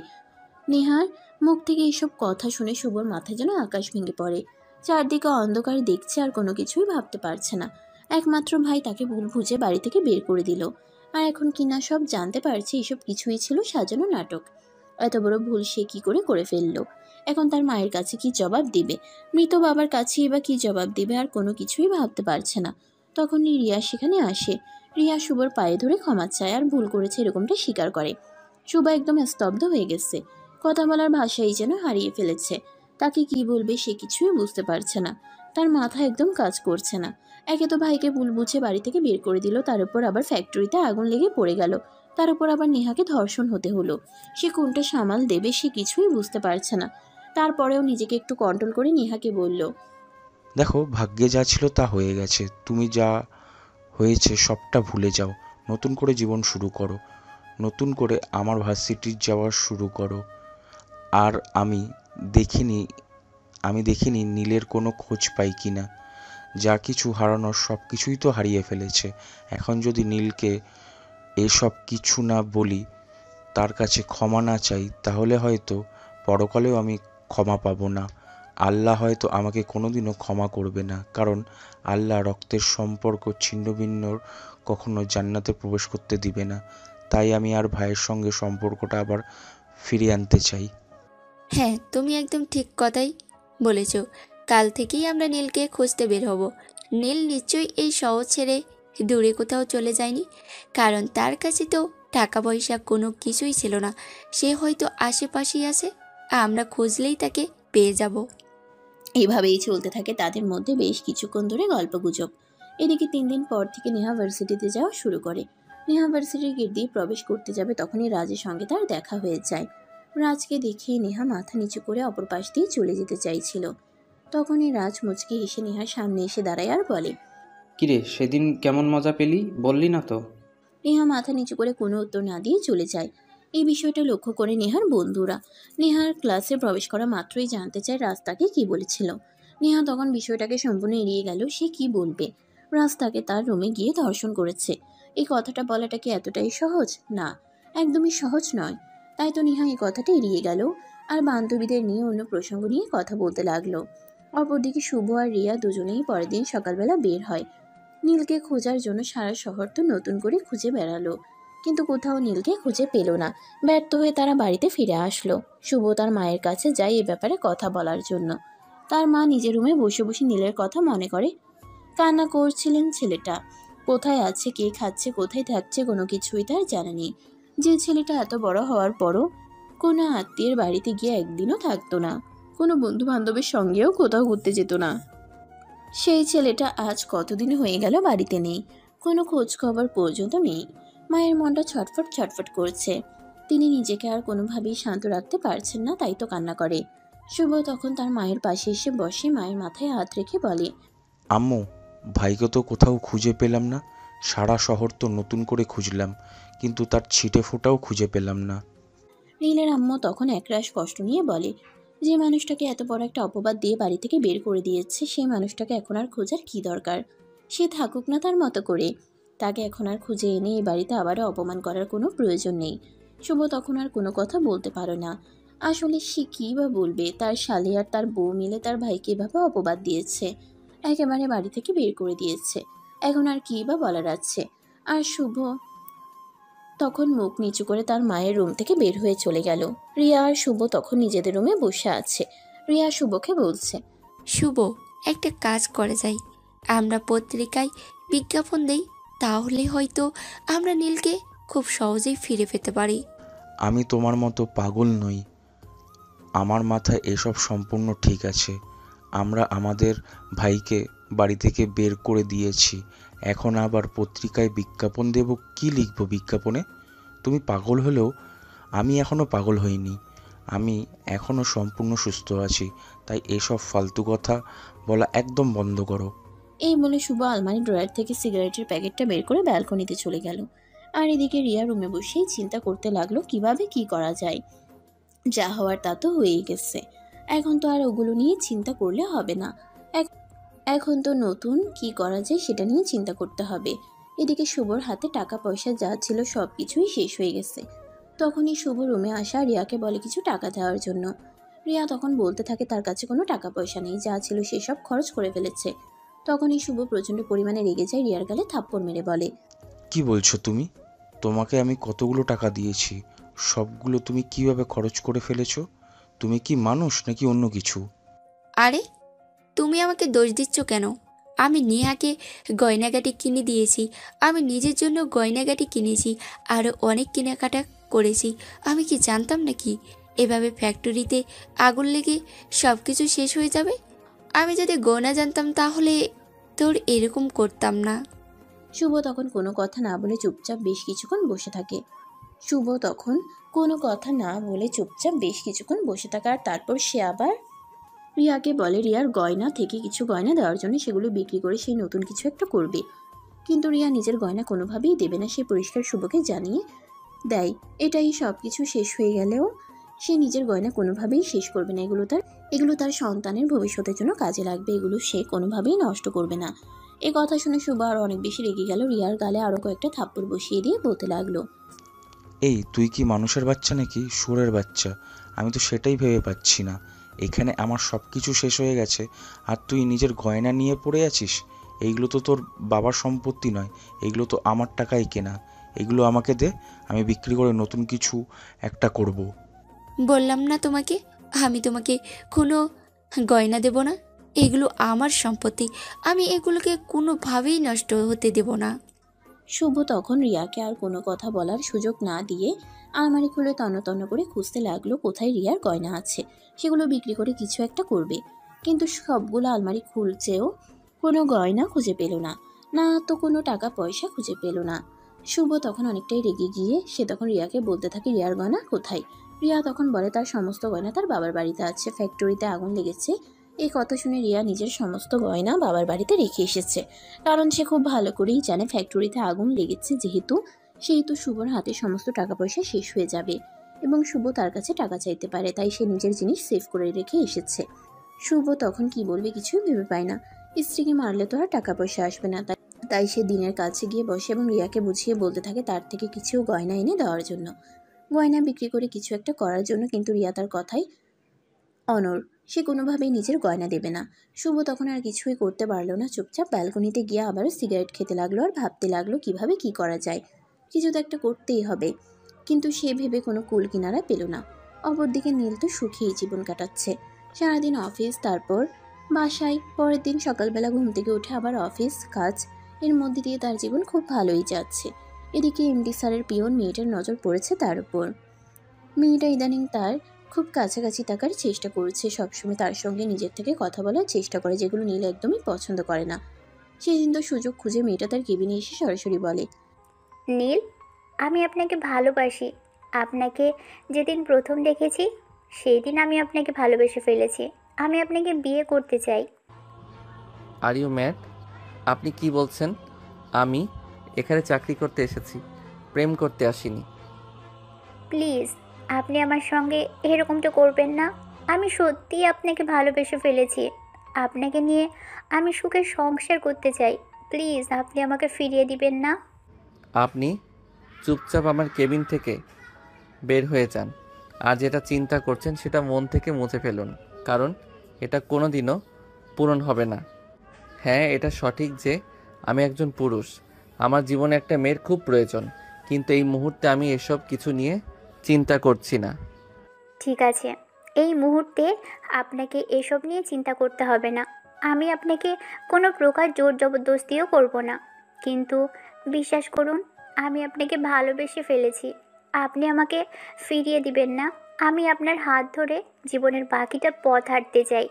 নেহার মুখ থেকে এইসব কথা শুনে শুভর মাথায় যেন আকাশ ভেঙে পড়ে। চারদিকে অন্ধকার দেখছে, আর কোনো কিছুই ভাবতে পারছে না। একমাত্র ভাই তাকে ভুল বুঝে বাড়ি থেকে বের করে দিল, আর এখন কিনা সব জানতে পারছে এইসব কিছুই ছিল সাজানো নাটক। এত বড় ভুল সে কি করে ফেললো? এখন তার মায়ের কাছে কি জবাব দিবে? মৃত বাবার কাছেই বা কি জবাব দিবে? আর কোনো কিছুই ভাবতে পারছে না। তখনই রিয়া সেখানে আসে। রিয়া শুভর পায়ে ধরে ক্ষমা চায় আর ভুল করেছে এরকমটা স্বীকার করে। শুভ একদম স্তব্ধ হয়ে গেছে। কথা বলার ভাষাই যেন হারিয়ে ফেলেছে। তাকে কি বলবে সে কিছুই বুঝতে পারছে না। তার মাথা একদম কাজ করছে না। একে তো ভাইকে ভুল বুঝে বাড়ি থেকে বের করে দিল, তার উপর আবার ফ্যাক্টরিতে আগুন লেগে পড়ে গেল, তার উপর আবার নেহাকে ধর্ষণ হতে হলো। সে কোনটা সামাল দেবে সে কিছুই বুঝতে পারছে না। তারপরেও নিজেকে একটু কন্ট্রোল করে নেহাকে বলল, দেখো, ভাগ্যে যা ছিল তা হয়ে গেছে। তুমি যা হয়েছে সবটা ভুলে যাও, নতুন করে জীবন শুরু করো। নতুন করে আমার ভার্সিটির যাওয়া শুরু করো। আর আমি দেখিনি নীলের কোনো খোঁজ পাই কিনা। যা কিছু হারানোর সব কিছুই তো হারিয়ে ফেলেছে। এখন যদি নীলকে এসব কিছু না বলি, তার কাছে ক্ষমা না চাই, তাহলে হয়তো পরকালেও আমি ক্ষমা পাবো না। আল্লাহ হয়তো আমাকে কোনোদিনও ক্ষমা করবে না, কারণ আল্লাহ রক্তের সম্পর্ক ছিন্নভিন্নর কখনো জান্নাতে প্রবেশ করতে দিবে না। তাই আমি আর ভাইয়ের সঙ্গে সম্পর্কটা আবার ফিরিয়ে আনতে চাই। হ্যাঁ, তুমি একদম ঠিক কথাই বলেছ। কাল থেকেই আমরা নীলকে খুঁজতে বের হব। নীল নিশ্চয়ই এই শহর ছেড়ে দূরে কোথাও চলে যায়নি, কারণ তার কাছে তো টাকা পয়সা কোনো কিছুই ছিল না। সে হয়তো আশেপাশেই আছে, আমরা খুঁজলেই তাকে পেয়ে যাব। এভাবেই চলতে থাকে তাদের মধ্যে বেশ কিছুক্ষণ ধরে গল্পগুজব। এদিকে 3 দিন পর থেকে নেহা ভার্সিটিতে যাওয়া শুরু করে। নেহা ভার্সিটির গেট দিয়ে প্রবেশ করতে যাবে, তখনই রাজের সঙ্গে তার দেখা হয়ে যায়। রাজকে দেখেই নেহা মাথা নিচু করে অপর পাশ দিয়ে চলে যেতে চাইছিল। তখনই রাজ মুচকি হেসে নেহার সামনে এসে দাঁড়ায় আর বলে, কিরে, সেদিন কেমন মজা পেলি বললি না তো? নেহা মাথা নিচু করে কোনো উত্তর না দিয়ে চলে যায়। এই বিষয়টা লক্ষ্য করে নেহার বন্ধুরা নেহার ক্লাসে প্রবেশ করা মাত্রই জানতে চায় রাজ তাকে কি বলেছিল। নেহা তখন বিষয়টাকে সম্পূর্ণ এড়িয়ে গেল। সে কি বলবে? রাজ তাকে তার রুমে গিয়ে ধর্ষণ করেছে। এই কথাটা বলাটা কি এতটাই সহজ? না, একদমই সহজ নয়। তাই তো নেহা এই কথাটা এড়িয়ে গেল আর বান্ধবীদের নিয়ে অন্য প্রসঙ্গ নিয়ে কথা বলতে লাগলো। অপরদিকে শুভ আর রিয়া দুজনেই পরের দিন সকালবেলা বের হয় নীলকে খোঁজার জন্য। সারা শহর তো নতুন করে খুঁজে বেড়ালো, কিন্তু কোথাও নীলকে খুঁজে পেল না। ব্যর্থ হয়ে তারা বাড়িতে ফিরে আসলো। শুভ তার মায়ের কাছে যায় এ ব্যাপারে কথা বলার জন্য। তার মা নিজের রুমে বসে বসে নীলের কথা মনে করে কান্না করছিলেন। ছেলেটা কোথায় আছে, কে খাচ্ছে, কোথায় থাকছে, কোনো কিছুই তার জানা নেই। যে ছেলেটা এত বড় হওয়ার পরও কোনো আত্মীয়ের বাড়িতে গিয়ে একদিনও থাকতো না, কোনো বন্ধু বান্ধবের সঙ্গেও কোথাও ঘুরতে যেত না, সেই ছেলেটা আজ কতদিন হয়ে গেল বাড়িতে নেই, কোনো খোঁজ খবর পর্যন্ত নেই। মায়ের মনটা ছটফট ছটফট করছে। তিনি নিজেকে আর কোনোভাবেই শান্ত রাখতে পারছেন না, তাই তো কান্না করে। শুভ তখন তার মায়ের পাশে এসে বসে মায়ের মাথায় হাত রেখে বলে, আম্মু, ভাইকে তো কোথাও খুঁজে পেলাম না। সারা শহর তো নতুন করে খুঁজলাম, কিন্তু তার ছিটে ফোঁটাও খুঁজে পেলাম না। নীলের আম্মু তখন একরাশ কষ্ট নিয়ে বলে, যে মানুষটাকে এত বড় একটা অপবাদ দিয়ে বাড়ি থেকে বের করে দিয়েছে, সেই মানুষটাকে এখন আর খোঁজার কি দরকার? সে থাকুক না তার মতো করে। তাকে এখন আর খুঁজে এনে এই বাড়িতে আবারও অপমান করার কোনো প্রয়োজন নেই। শুভ তখন আর কোনো কথা বলতে পারে না। আসলে সে কী বা বলবে? তার শালি আর তার বউ মিলে তার ভাইকে এভাবে অপবাদ দিয়েছে, একেবারে বাড়ি থেকে বের করে দিয়েছে। এখন আর কী বা বলার আছে? আর শুভ তখন মুখ নিচু করে তার মায়ের রুম থেকে বের হয়ে চলে গেল। রিয়া আর শুভ তখন নিজেদের রুমে বসে আছে। রিয়া শুভকে বলছে, শুভ, একটা কাজ করে যাই, আমরা পত্রিকায় বিজ্ঞাপন দেই, তাহলে হয়তো আমরা নীলকে খুব সহজেই ফিরে পেতে পারি। আমি তোমার মতো পাগল নই। আমার মাথায় এসব সম্পূর্ণ ঠিক আছে। আমরা আমাদের ভাইকে বাড়ি থেকে বের করে দিয়েছি, এখন আবার পত্রিকায় বিজ্ঞাপন দেব? কি লিখব বিজ্ঞাপনে? তুমি পাগল হলেও আমি এখনও পাগল হইনি। আমি এখনও সম্পূর্ণ সুস্থ আছি, তাই এসব ফালতু কথা বলা একদম বন্ধ করো। এই বলে শুভ আলমারি ড্রয়ার থেকে সিগারেটের প্যাকেটটা বের করে ব্যালকনিতে চলে গেল। আর এদিকে রিয়া রুমে বসেই চিন্তা করতে লাগলো কিভাবে কি করা যায়। যা হওয়ার তা তো হয়েই গেছে, এখন তো আর ওগুলো নিয়ে চিন্তা করলে হবে না। এখন তো নতুন কি করা যায় সেটা নিয়ে চিন্তা করতে হবে। এদিকে শুভর হাতে টাকা পয়সা যা ছিল সব কিছুই শেষ হয়ে গেছে। তখনই শুভ রুমে আসা রিয়াকে বলে কিছু টাকা দেওয়ার জন্য। রিয়া তখন বলতে থাকে তার কাছে কোনো টাকা পয়সা নেই, যা ছিল সেসব খরচ করে ফেলেছে। তখনই শুভ প্রচণ্ড পরিমাণে রেগে যায়, রিয়ার গালে থাপ্পড় মেরে বলে, কি বলছো তুমি? তোমাকে আমি কতগুলো টাকা দিয়েছি, সবগুলো তুমি কিভাবে খরচ করে ফেলেছো? তুমি কি মানুষ নাকি অন্য কিছু? আরে, তুমি আমাকে দোষ দিচ্ছ কেন? আমি নেহাকে গয়নাগাটি কিনে দিয়েছি, আমি নিজের জন্য গয়নাগাটি কিনেছি, আরও অনেক কেনাকাটা করেছি। আমি কি জানতাম নাকি এভাবে ফ্যাক্টরিতে আগুন লেগে সব কিছু শেষ হয়ে যাবে? আমি যদি গয়না জানতাম তাহলে তোর এরকম করতাম না। শুভ তখন কোনো কথা না বলে চুপচাপ বেশ কিছুক্ষণ বসে থাকে। আর তারপর সে আবার রিয়াকে বলে রিয়ার গয়না থেকে কিছু গয়না দেওয়ার জন্য, সেগুলো বিক্রি করে সে নতুন কিছু একটা করবে। কিন্তু রিয়া নিজের গয়না কোনোভাবেই দেবে না। সে পরিষ্কার শুভকে জানিয়ে দেয়। এটাই সব কিছু শেষ হয়ে গেলেও সে নিজের গয়না কোনোভাবেই শেষ করবে না। এগুলো তার সন্তানের ভবিষ্যতের জন্য কাজে লাগবে, এগুলো সে কোনোভাবেই নষ্ট করবে না। এই কথা শুনে শুভ আরও অনেক বেশি রেগে গেল। রিয়ার গালে আরও কয়েকটা থাপ্পড় বসিয়ে দিয়ে বলতে লাগলো, এই তুই কি মানুষের বাচ্চা নাকি শুয়োরের বাচ্চা? আমি তো সেটাই ভেবে পাচ্ছি না। এখানে আমার সব কিছু শেষ হয়ে গেছে আর তুই নিজের গয়না নিয়ে পড়ে আছিস। এইগুলো তো তোর বাবার সম্পত্তি নয়, এগুলো তো আমার টাকায় কেনা। এগুলো আমাকে দে, আমি বিক্রি করে নতুন কিছু একটা করব। বললাম না তোমাকে, আমি তোমাকে কোনো গয়না দেব না। এগুলো আমার সম্পত্তি, আমি এগুলোকে কোনোভাবেই নষ্ট হতে দেব না। শুভ তখন রিয়াকে আর কোনো কথা বলার সুযোগ না দিয়ে আলমারি খুলে তন্ন তন্ন করে খুঁজতে লাগলো কোথায় রিয়ার গয়না আছে, সেগুলো বিক্রি করে কিছু একটা করবে। কিন্তু সবগুলো আলমারি খুলছেও কোনো গয়না খুঁজে পেল না, না তো কোনো টাকা পয়সা খুঁজে পেল না। শুভ তখন অনেকটাই রেগে গিয়ে সে তখন রিয়াকে বলতে থাকে রিয়ার গয়না কোথায়। রিয়া তখন বলে তার সমস্ত গয়না তার বাবার বাড়িতে আছে, ফ্যাক্টরিতে আগুন লেগেছে। এই কথা শুনে রিয়া নিজের সমস্ত গয়না বাবার বাড়িতে রেখে এসেছে, কারণ সে খুব ভালো করেই জানে ফ্যাক্টরিতে আগুন লেগেছে সেহেতু শুভর হাতে সমস্ত টাকা পয়সা শেষ হয়ে যাবে এবং শুভ তার কাছে টাকা চাইতে পারে, তাই সে নিজের জিনিস সেভ করে রেখে এসেছে। শুভ তখন কি বলবে কিছুই ভেবে পায় না। স্ত্রীকে মারলে তো আর টাকা পয়সা আসবে না, তাই সে দিনের কাছে গিয়ে বসে এবং রিয়াকে বুঝিয়ে বলতে থাকে তার থেকে কিছু গয়না এনে দেওয়ার জন্য, গয়না বিক্রি করে কিছু একটা করার জন্য। কিন্তু রিয়া তার কথাই অনড়, সে কোনোভাবেই নিজের গয়না দেবে না। শুভ তখন আর কিছুই করতে পারলো না, চুপচাপ ব্যালকনিতে গিয়ে আবারও সিগারেট খেতে লাগলো আর ভাবতে লাগলো কিভাবে কি করা যায়, কিছু তো একটা করতেই হবে। কিন্তু সে ভেবে কোনো কুল কিনারা পেল না। অপরদিকে নীল তো সুখেই জীবন কাটাচ্ছে, সারাদিন অফিস, তারপর বাসায়, পরের দিন সকালবেলা ঘুম থেকে উঠে আবার অফিস কাজ, এর মধ্যে দিয়ে তার জীবন খুব ভালোই যাচ্ছে। এদিকে এমডি স্যারের পিয়ন মেয়েটার নজর পড়েছে তার উপর। মেয়েটা ইদানিং তার খুব কাছাকাছি থাকার চেষ্টা করছে, সবসময় তার সঙ্গে নিজের থেকে কথা বলার চেষ্টা করে, যেগুলো নীল একদমই পছন্দ করে না। সেদিন তো সুযোগ খুঁজে মেয়েটা তার কেবিনে এসে সরাসরি বলে, নীল, আমি আপনাকে ভালোবাসি। আপনাকে যেদিন প্রথম দেখেছি সেই দিন আমি আপনাকে ভালোবেসে ফেলেছি। আমি আপনাকে বিয়ে করতে চাই। Are you mad? আপনি কি বলছেন? আমি এখানে চাকরি করতে এসেছি, প্রেম করতে আসিনি। প্লিজ, আপনি আমার সঙ্গে এরকমটা করবেন না। আমি সত্যিই আপনাকে ভালোবেসে ফেলেছি। আপনাকে নিয়ে আমি সুখে সংসার করতে চাই। প্লিজ, আপনি আমাকে ফিরিয়ে দিবেন না। আপনি চুপচাপ আমার কেবিন থেকে বের হয়ে যান, আর যেটা চিন্তা করছেন সেটা মন থেকে মুছে ফেলুন, কারণ এটা কোনোদিনও পূরণ হবে না। হ্যাঁ, এটা সঠিক যে আমি একজন পুরুষ, আমার জীবনে একটা মেয়ের খুব প্রয়োজন, কিন্তু এই মুহূর্তে আমি এসব কিছু নিয়ে চিন্তা করছি না। ঠিক আছে, এই মুহূর্তে আপনাকে এসব নিয়ে চিন্তা করতে হবে না। আমি আপনাকে কোনো প্রকার জোর জবরদস্তিও করব না। কিন্তু বিশ্বাস করুন, আমি আপনাকে ভালোবেসে ফেলেছি। আপনি আমাকে ফিরিয়ে দিবেন না। আমি আপনার হাত ধরে জীবনের বাকিটা পথ হাঁটতে চাই।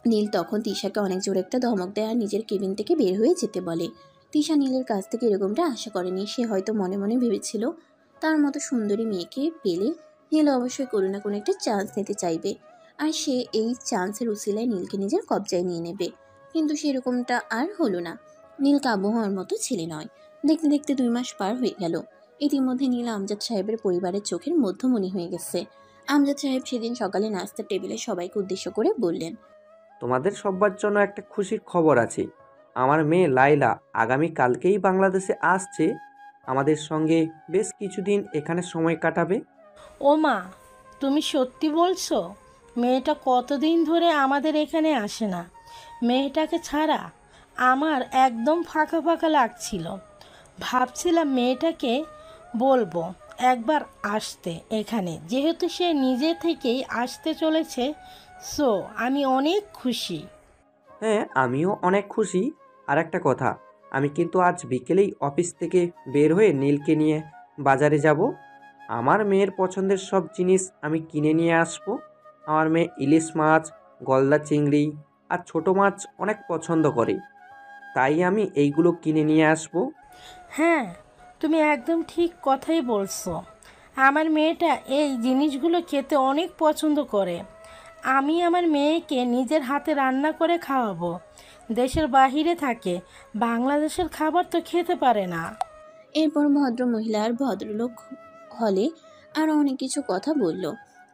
নীল তখন তিশাকে অনেক জোরে একটা ধমক দেয় আর নিজের কেবিন থেকে বের হয়ে যেতে বলে। তিশা নীলের কাছ থেকে এরকমটা আশা করেনি, সে হয়তো মনে মনে ভেবেছিল তার মতো সুন্দরী মেয়েকে পেলে নীল অবশ্যই কোনো না কোনো একটা চান্স নিতে চাইবে আর সে এই চান্সের উসিলায় নীলকে নিজের কবজায় নিয়ে নেবে। কিন্তু সেরকমটা আর হলো না। নীল কাবু হওয়ার মতো ছেলে নয়। দেখতে দেখতে 2 মাস পার হয়ে গেল। ইতিমধ্যে নীল আমজাদ সাহেবের পরিবারের চোখের মধ্যমণি হয়ে গেছে। আমজাদ সাহেব সেদিন সকালে নাস্তার টেবিলে সবাইকে উদ্দেশ্য করে বললেন, তোমাদের সবার জন্য একটা খুশির খবর আছে। আমার মেয়ে লাইলা আগামী কালকেই বাংলাদেশে আসছে। আমাদের সঙ্গে বেশ কিছুদিন এখানে সময় কাটাবে। ও মা, তুমি সত্যি বলছো? মেয়েটা কতদিন ধরে আমাদের এখানে আসে না। মেয়েটাকে ছাড়া আমার একদম ফাঁকা ফাঁকা লাগছিল। ভাবছিলাম মেয়েটাকে বলবো একবার আসতে এখানে, যেহেতু সে নিজে থেকেই আসতে চলেছে। সো আমি অনেক খুশি। হ্যাঁ, আমিও অনেক খুশি। আর একটা কথা, আমি কিন্তু আজ বিকেলেই অফিস থেকে বের হয়ে নীলকে নিয়ে বাজারে যাব। আমার মেয়ের পছন্দের সব জিনিস আমি কিনে নিয়ে আসব। আমার মেয়ে ইলিশ মাছ, গলদা চিংড়ি আর ছোট মাছ অনেক পছন্দ করে, তাই আমি এইগুলো কিনে নিয়ে আসব। হ্যাঁ, তুমি একদম ঠিক কথাই বলছো। আমার মেয়েটা এই জিনিসগুলো খেতে অনেক পছন্দ করে। আমি আমার মেয়েকে নিজের হাতে রান্না করে খাওয়াবো। দেশের বাহিরে থাকে, বাংলাদেশের খাবার তো খেতে পারে না। এরপর ভদ্র মহিলা আর ভদ্রলোক হলে আরও অনেক কিছু কথা বলল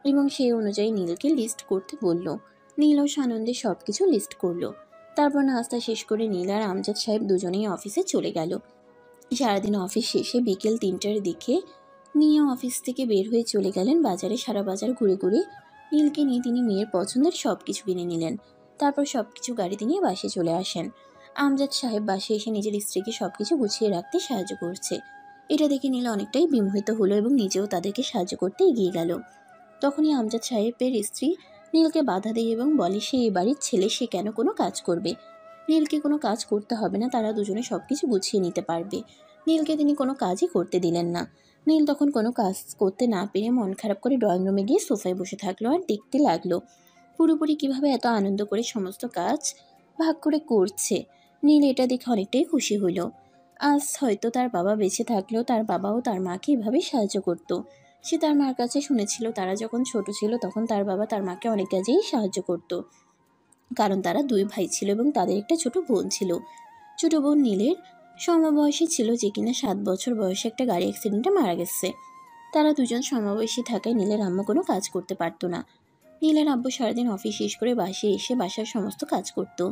এবং সেই অনুযায়ী নীলকে লিস্ট করতে বলল। নীলও সানন্দে সব কিছু লিস্ট করলো। তারপর নাস্তা শেষ করে নীল আর আমজাদ সাহেব দুজনেই অফিসে চলে গেল। সারাদিন অফিস শেষে বিকেল 3টার দিকে নিয়ে অফিস থেকে বের হয়ে চলে গেলেন বাজারে। সারা বাজার ঘুরে ঘুরে নীলকে নিয়ে তিনি মেয়ের পছন্দের সব কিছু কিনে নিলেন। তারপর সব কিছু গাড়িতে নিয়ে বাসে চলে আসেন। আমজাদ সাহেব বাসে এসে নিজের স্ত্রীকে সব কিছু গুছিয়ে রাখতে সাহায্য করছে। এটা দেখে নীল অনেকটাই বিমোহিত হলো এবং নিজেও তাদেরকে সাহায্য করতে এগিয়ে গেল। তখনই আমজাদ সাহেবের স্ত্রী নীলকে বাধা দেয় এবং বলে সে এই বাড়ির ছেলে, সে কেন কোনো কাজ করবে। নীলকে কোনো কাজ করতে হবে না, তারা দুজনে সব কিছু গুছিয়ে নিতে পারবে। নীলকে তিনি কোনো কাজই করতে দিলেন না। নীল তখন কোনো কাজ করতে না পেরে মন খারাপ করে ড্রয়িং রুমে গিয়ে সোফায় বসে থাকলো আর দেখতে লাগলো পুরোপুরি কিভাবে এত আনন্দ করে সমস্ত কাজ ভাগ করে করছে। নীল এটা দেখে অনেকটাই খুশি হলো। আজ হয়তো তার বাবা বেঁচে থাকলেও তার বাবাও তার মাকে এভাবে সাহায্য করতো। সে তার মার কাছে শুনেছিল তারা যখন ছোট ছিল তখন তার বাবা তার মাকে অনেক কাজেই সাহায্য করতো, কারণ তারা 2 ভাই ছিল এবং তাদের একটা ছোট বোন ছিল। ছোট বোন নীলের সমবয়সী ছিল, যে কিনা 7 বছর বয়সে একটা গাড়ি অ্যাক্সিডেন্টে মারা গেছে। তারা দুজন সমবয়সী থাকায় নীলের আম্মু কোনো কাজ করতে পারতো না। নীলের আব্বু সারাদিন অফিস শেষ করে বাসে এসে বাসার সমস্ত কাজ করতো।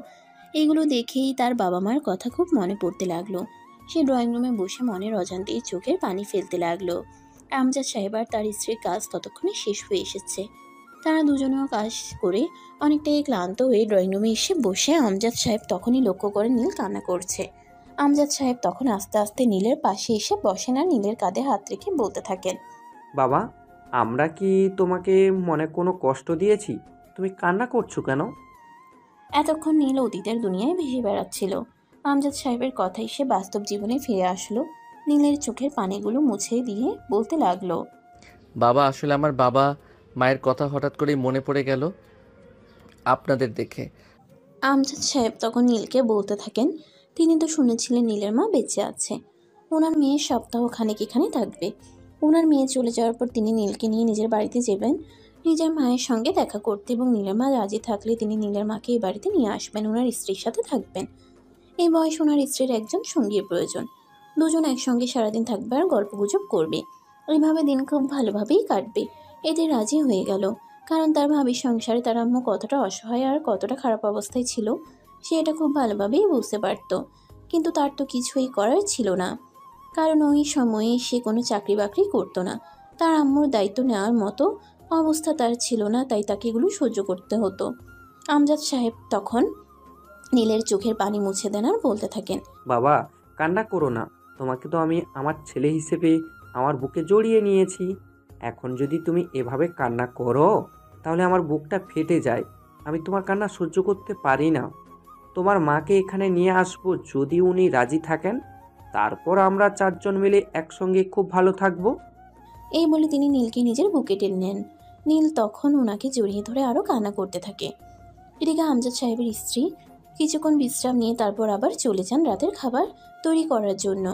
এগুলো দেখেই তার বাবা মার কথা খুব মনে পড়তে লাগলো। সে ড্রয়িং রুমে বসে মনের অজান্তেই চোখের পানি ফেলতে লাগলো। আমজাদ সাহেব আর তার স্ত্রীর কাজ ততক্ষণে শেষ হয়ে এসেছে। তারা দুজনেও কাজ করে অনেকটাই ক্লান্ত হয়ে ড্রয়িং রুমে এসে বসে আমজাদ সাহেব তখনই লক্ষ্য করে নীল কান্না করছে। আমজাদ সাহেব তখন আস্তে আস্তে নীলের পাশে এসে বসেন আর নীলের কাঁধে হাত রেখে বলতে থাকেন, বাবা, আমরা কি তোমাকে মনে কোনো কষ্ট দিয়েছি? তুমি কান্না করছো কেন? এতক্ষণ নীল অতীতের দুনিয়ায় ভেসে বেড়াচ্ছিল। আমজাদ সাহেবের কথাই সে বাস্তব জীবনে ফিরে আসলো। নীলের চোখের পানিগুলো মুছে দিয়ে বলতে লাগলো, বাবা, আসলে আমার বাবা মায়ের কথা হঠাৎ করেই মনে পড়ে গেল আপনাদের দেখে। আমজাদ সাহেব তখন নীলকে বলতে থাকেন, তিনি তো শুনেছিলেন নীলের মা বেঁচে আছে, ওনার মেয়ে সপ্তাহখানেক এখানে থাকবে। ওনার মেয়ে চলে যাওয়ার পর তিনি নীলকে নিয়ে নিজের বাড়িতে যাবেন নিজের মায়ের সঙ্গে দেখা করতে, এবং নীলের মা রাজি থাকলে তিনি নীলের মাকে এই বাড়িতে নিয়ে আসবেন, ওনার স্ত্রীর সাথে থাকবেন। এই বয়স ওনার স্ত্রীর একজন সঙ্গীর প্রয়োজন, দুজন একসঙ্গে সারাদিন থাকবে আর গল্পগুজব করবে। ওইভাবে দিন খুব ভালোভাবেই কাটবে। এতে রাজি হয়ে গেল, কারণ তার ভাবির সংসারে তার আম্মু কতটা অসহায় আর কতটা খারাপ অবস্থায় ছিল সে এটা খুব ভালোভাবেই বুঝতে পারত। কিন্তু তার তো কিছুই করার ছিল না, কারণ ওই সময়ে সে কোনো চাকরি বাকরি করতো না। তার আম্মুর দায়িত্ব নেওয়ার মতো অবস্থা তার ছিল না, তাই তাকে এগুলো সহ্য করতে হতো। আমজাদ সাহেব তখন নীলের চোখের পানি মুছে দেন আর বলতে থাকেন, বাবা, কান্না করো না। তোমাকে তো আমি আমার ছেলে হিসেবে আমার বুকে জড়িয়ে নিয়েছি। এখন যদি তুমি এভাবে কান্না করো তাহলে আমার বুকটা ফেটে যায়। আমি তোমার কান্না সহ্য করতে পারি না। তোমার মাকে এখানে নিয়ে আসবো যদি উনি রাজি থাকেন, তারপর আমরা 4 জন মিলে একসঙ্গে খুব ভালো থাকবো। এই বলে তিনি নীলকে নিজের বুকে টেনে নেন। নীল তখন ওনাকে জড়িয়ে ধরে আরও কান্না করতে থাকে। এদিকে আমজাদ সাহেবের স্ত্রী কিছুক্ষণ বিশ্রাম নিয়ে তারপর আবার চলে যান রাতের খাবার তৈরি করার জন্য।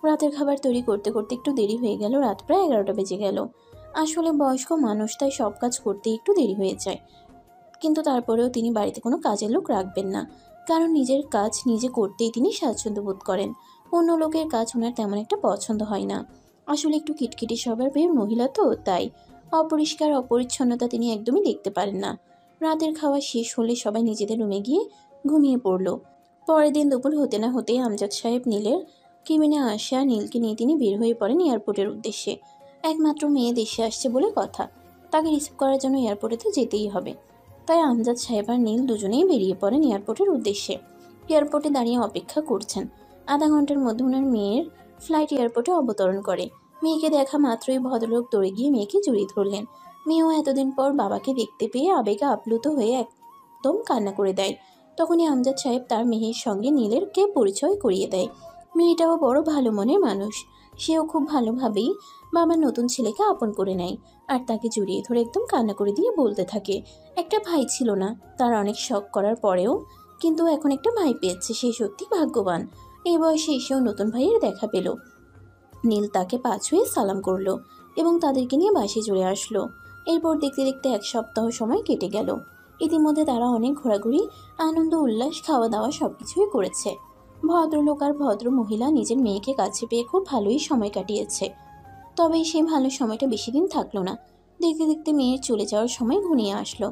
রাতের খাবার তৈরি করতে করতে একটু দেরি হয়ে গেল, রাত প্রায় 11টা বেজে গেল। আসলে বয়স্ক মানুষ, তাই সব কাজ করতে একটু দেরি হয়ে যায়, কিন্তু তারপরেও তিনি বাড়িতে কোনো কাজের লোক রাখবেন না, কারণ নিজের কাজ নিজে করতেই তিনি স্বাচ্ছন্দ্য বোধ করেন। অন্য লোকের কাজ ওনার তেমন একটা পছন্দ হয় না। আসলে একটু কিটকিটি স্বভাবের মহিলা তো, তাই অপরিষ্কার অপরিচ্ছন্নতা তিনি একদমই দেখতে পারেন না। রাতের খাওয়া শেষ হলে সবাই নিজেদের রুমে গিয়ে ঘুমিয়ে পড়ল। পরের দিন দুপুর হতে না হতেই আমজাদ সাহেব নীলের কেবিনে আসে আর নীলকে নিয়ে তিনি বের হয়ে পড়েন এয়ারপোর্টের উদ্দেশ্যে। একমাত্র মেয়ে দেশে আসছে বলে কথা, তাকে রিসিভ করার জন্য এয়ারপোর্টে তো যেতেই হবে। তাই আমজাদ সাহেব আর নীল দুজনেই বেরিয়ে পড়েন এয়ারপোর্টের উদ্দেশ্যে। এয়ারপোর্টে দাঁড়িয়ে অপেক্ষা করছেন। আধা ঘন্টার মধ্যে ওনার মেয়ের ফ্লাইট এয়ারপোর্টে অবতরণ করে। মেয়েকে দেখা মাত্রই ভদ্রলোক দৌড়ে গিয়ে মেয়েকে জড়িয়ে ধরলেন। মেয়েও এতদিন পর বাবাকে দেখতে পেয়ে আবেগে আপ্লুত হয়ে একদম কান্না করে দেয়। তখনই আমজাদ সাহেব তার মেয়ের সঙ্গে নীলেরকে পরিচয় করিয়ে দেয়। মেয়েটাও বড় ভালো মনের মানুষ, সেও খুব ভালোভাবেই বাবার নতুন ছেলেকে আপন করে নেয় আর তাকে জড়িয়ে ধরে একদম কান্না করে দিয়ে বলতে থাকে, একটা ভাই ছিল না তার, অনেক শখ করার পরেও কিন্তু এখন একটা ভাই পেয়েছে, সে সত্যি ভাগ্যবান। এই বয়সে এসেও নতুন ভাইয়ের দেখা পেল। নীল তাকে পা ছুঁয়ে সালাম করলো এবং তাদেরকে নিয়ে বাসে চলে আসলো। এরপর দেখতে দেখতে 1 সপ্তাহ সময় কেটে গেল। ইতিমধ্যে তারা অনেক ঘোরাঘুরি, আনন্দ উল্লাস, খাওয়া দাওয়া সবকিছুই করেছে। ভদ্রলোক আর ভদ্র মহিলা নিজের মেয়েকে কাছে পেয়ে খুব ভালোই সময় কাটিয়েছে। তবে সেই ভালো সময়টা বেশি দিন থাকলো না। দেখতে দেখতে মেয়ের চলে যাওয়ার সময় ঘনিয়ে আসলো।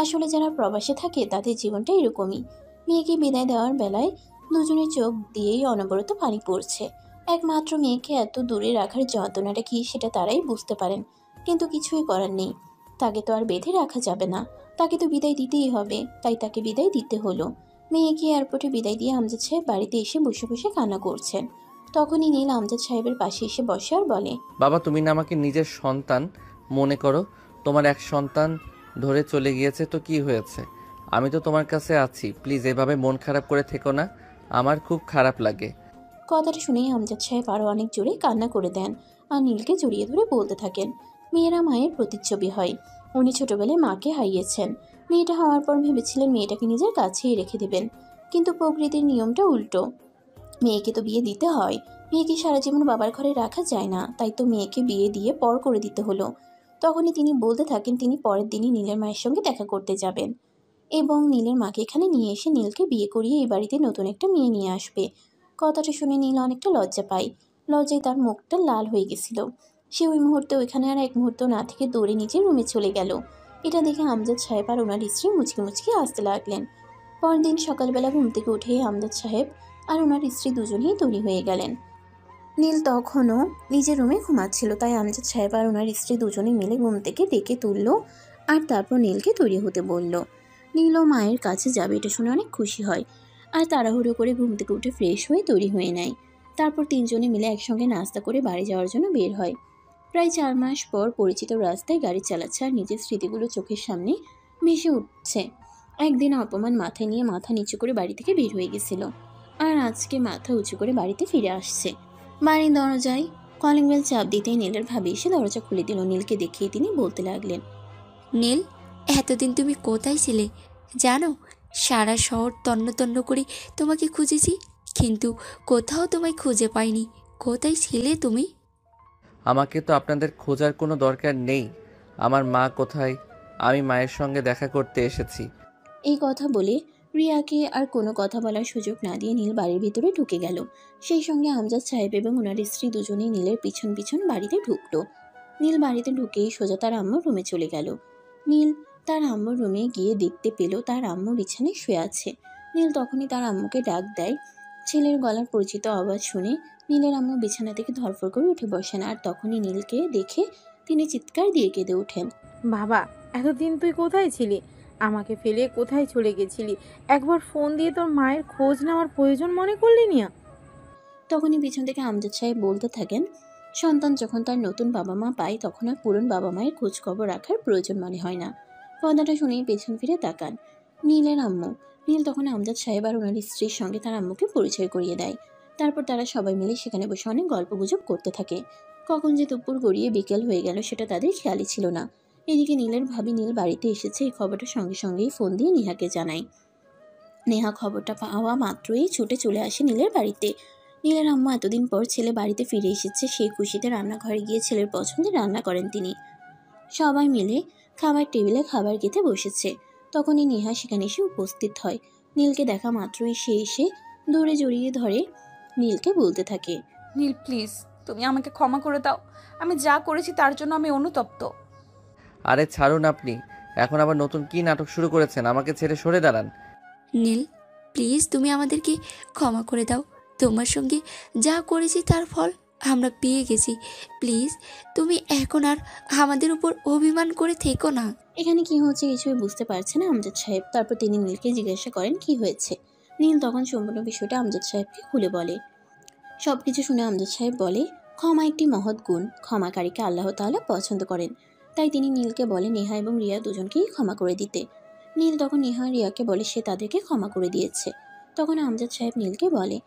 আসলে যারা প্রবাসে থাকে তাদের জীবনটা এরকমই। মেয়েকে বিদায় দেওয়ার বেলায় দুজনের চোখ দিয়েই অনবরত পানি পড়ছে। একমাত্র মেয়েকে এত দূরে রাখার যন্ত্রণাটা কি সেটা তারাই বুঝতে পারেন, কিন্তু কিছুই করার নেই। তাকে তো আর বেঁধে রাখা যাবে না, তাকে তো বিদায় দিতেই হবে, তাই তাকে বিদায় দিতে হলো। মেয়েকে এয়ারপোর্টে বিদায় দিয়ে আমজাদ সাহেব বাড়িতে এসে বসে বসে কান্না করছেন। তখনই নীল আমজাদ সাহেবের পাশে এসে বসে আর বলে, বাবা, তুমি না আমাকে নিজের সন্তান মনে করো? তোমার এক সন্তান ধরে চলে গিয়েছে তো কি হয়েছে? আমি তো তোমার কাছে আছি। প্লিজ এভাবে মন খারাপ করে থেকো না, আমার খুব খারাপ লাগে। কথাটা শুনেই আমজাদ সাহেব আরও অনেক জোরে কান্না করে দেন আর নীলকে জড়িয়ে ধরে বলতে থাকেন, মেয়েরা মায়ের প্রতিচ্ছবি হয়। উনি ছোটবেলায় মাকে হারিয়েছেন। মেয়েটা হওয়ার পর ভেবেছিলেন মেয়েটাকে নিজের কাছেই রেখে দেবেন, কিন্তু প্রকৃতির নিয়মটা উল্টো। মেয়েকে তো বিয়ে দিতে হয়, মেয়েকে সারা জীবন বাবার ঘরে রাখা যায় না, তাই তো মেয়েকে বিয়ে দিয়ে পর করে দিতে হলো। তখনই তিনি বলতে থাকেন তিনি পরের দিনই নীলের মায়ের সঙ্গে দেখা করতে যাবেন এবং নীলের মাকে এখানে নিয়ে এসে নীলকে বিয়ে করিয়ে এই বাড়িতে নতুন একটা মেয়ে নিয়ে আসবে। কথাটা শুনে নীল অনেকটা লজ্জা পায়। লজ্জায় তার মুখটা লাল হয়ে গেছিল। সে ওই মুহূর্তে ওইখানে আর এক মুহূর্ত না থেকে দৌড়ে নিজের রুমে চলে গেল। এটা দেখে আমজাদ সাহেব আর ওনার স্ত্রী মুচকি মুচকি আসতে লাগলেন। পরদিন সকালবেলা ঘুম থেকে উঠে আমজাদ সাহেব আর ওনার স্ত্রী দুজনেই তৈরি হয়ে গেলেন। নীল তখনও নিজের রুমে ঘুমাচ্ছিল, তাই আমজাদ সাহেব আর ওনার স্ত্রী দুজনে মিলে ঘুম থেকে ডেকে তুলল আর তারপর নীলকে তৈরি হতে বলল। নীলও মায়ের কাছে যাবে এটা শুনে অনেক খুশি হয় আর তাড়াহুড়ো করে ঘুম থেকে উঠে ফ্রেশ হয়ে তৈরি হয়ে নেয়। তারপর তিনজনে মিলে একসঙ্গে নাস্তা করে বাড়ি যাওয়ার জন্য বের হয়। প্রায় 4 মাস পর পরিচিত রাস্তায় গাড়ি চালাচ্ছে আর নিজের স্মৃতিগুলো চোখের সামনে ভেসে উঠছে। একদিন অপমান মাথায় নিয়ে মাথা নিচু করে বাড়ি থেকে বের হয়ে গেছিল, আর আজকে মাথা উঁচু করে বাড়িতে ফিরে আসছে। বাড়ির দরজায় কলিং বেল চাপ দিতেই নীলের ভাবি এসে দরজা খুলে দিল। নীলকে দেখিয়ে তিনি বলতে লাগলেন, নীল, এতদিন তুমি কোথায় ছিলে জানো? সারা শহর তন্ন তন্ন করে তোমাকে খুঁজেছি, কিন্তু কোথাও তোমায় খুঁজে পাইনি। কোথায় ছিলে তুমি? আমাকে তো আপনাদের খোঁজার কোনো দরকার নেই। আমার মা কোথায়? আমি মায়ের সঙ্গে দেখা করতে এসেছি। এই কথা বলে রিয়াকে আর কোনো কথা বলার সুযোগ না দিয়ে নীল বাড়ির ভিতরে ঢুকে গেল। সেই সঙ্গে আমজাদ সাহেব এবং ওনার স্ত্রী দুজনেই নীলের পিছন পিছন বাড়িতে ঢুকলো। নীল বাড়িতে ঢুকেই সোজা তার আম্মুর রুমে চলে গেল। নীল তার আম্মুর রুমে গিয়ে দেখতে পেল তার আম্মু বিছানায় শুয়ে আছে। নীল তখনই তার আম্মুকে ডাক দেয়। ছেলের গলার পরিচিত আওয়াজ শুনে নীলের আম্মু বিছানা থেকে ধরফর করে উঠে বসেন, আর তখনই নীলকে দেখে তিনি চিৎকার দিয়ে কেঁদে ওঠেন। বাবা, এতদিন তুই কোথায় ছিলি? আমাকে ফেলে কোথায় চলে গেছিলি? একবার ফোন দিয়ে তোর মায়ের খোঁজ নেওয়ার প্রয়োজন মনে করলি না? তখনই পিছন থেকে আমজাদ সাহেব বলতে থাকেন, সন্তান যখন তার নতুন বাবা মা পায় তখন আর পুরন বাবা মায়ের খোঁজ খবর রাখার প্রয়োজন মনে হয় না। কথাটা শুনেই পেছন ফিরে তাকান নীলের আম্মু। নীল তখন আমজাদ সাহেব আর ওনার স্ত্রীর সঙ্গে তার আম্মুকে পরিচয় করিয়ে দেয়। তারপর তারা সবাই মিলে সেখানে বসে অনেক গল্প গুজব করতে থাকে। কখন যে দুপুর গড়িয়ে বিকেল হয়ে গেল সেটা তাদের খেয়ালই ছিল না। এদিকে নীলের ভাবি নীল বাড়িতে এসেছে এই খবরটা সঙ্গে সঙ্গেই ফোন দিয়ে নেহাকে জানায়। নেহা খবরটা পাওয়া মাত্রই ছুটে চলে আসে নীলের বাড়িতে। নীলের আম্মু এতদিন পর ছেলে বাড়িতে ফিরে এসেছে সেই খুশিতে রান্নাঘরে গিয়ে ছেলের পছন্দের রান্না করেন তিনি। সবাই মিলে খাবার টেবিলে খাবার খেতে বসেছে। তখনই নেহা সেখানে এসে উপস্থিত হয়। নীলকে দেখা মাত্রই সে এসে দৌড়ে জড়িয়ে ধরে নীলকে বলতে থাকে, নীল প্লিজ, তুমি আমাকে ক্ষমা করে দাও। আমি যা করেছি তার জন্য আমি অনুতপ্ত। আরে ছাড়ুন আপনি, এখন আবার নতুন কি নাটক শুরু করেছেন? আমাকে ছেড়ে সরে দাঁড়ান। নীল, প্লিজ তুমি আমাদেরকে ক্ষমা করে দাও। তোমার সঙ্গে যা করেছি তার ফল আমরা পেয়ে গেছি। প্লিজ তুমি এখন আর আমাদের উপর অভিমান করে থেকো না। এখানে কি হচ্ছে কিছুই বুঝতে পারছে না আমজাদ সাহেব। তারপর তিনি নীলকে জিজ্ঞাসা করেন কি হয়েছে। নীল তখন সম্পূর্ণ বিষয়টা আমজাদ সাহেবকে খুলে বলে। সবকিছু শুনে আমজাদ সাহেব বলে, ক্ষমা একটি মহৎ গুণ, ক্ষমাকারীকে আল্লাহ তাআলা পছন্দ করেন। তাই তিনি নীলকে বলে নেহা এবং রিয়া দুজনকেই ক্ষমা করে দিতে। নীল তখন নেহা রিয়াকে বলে সে তাদেরকে ক্ষমা করে দিয়েছে। তখন আমজাদ সাহেব নীলকে বলে,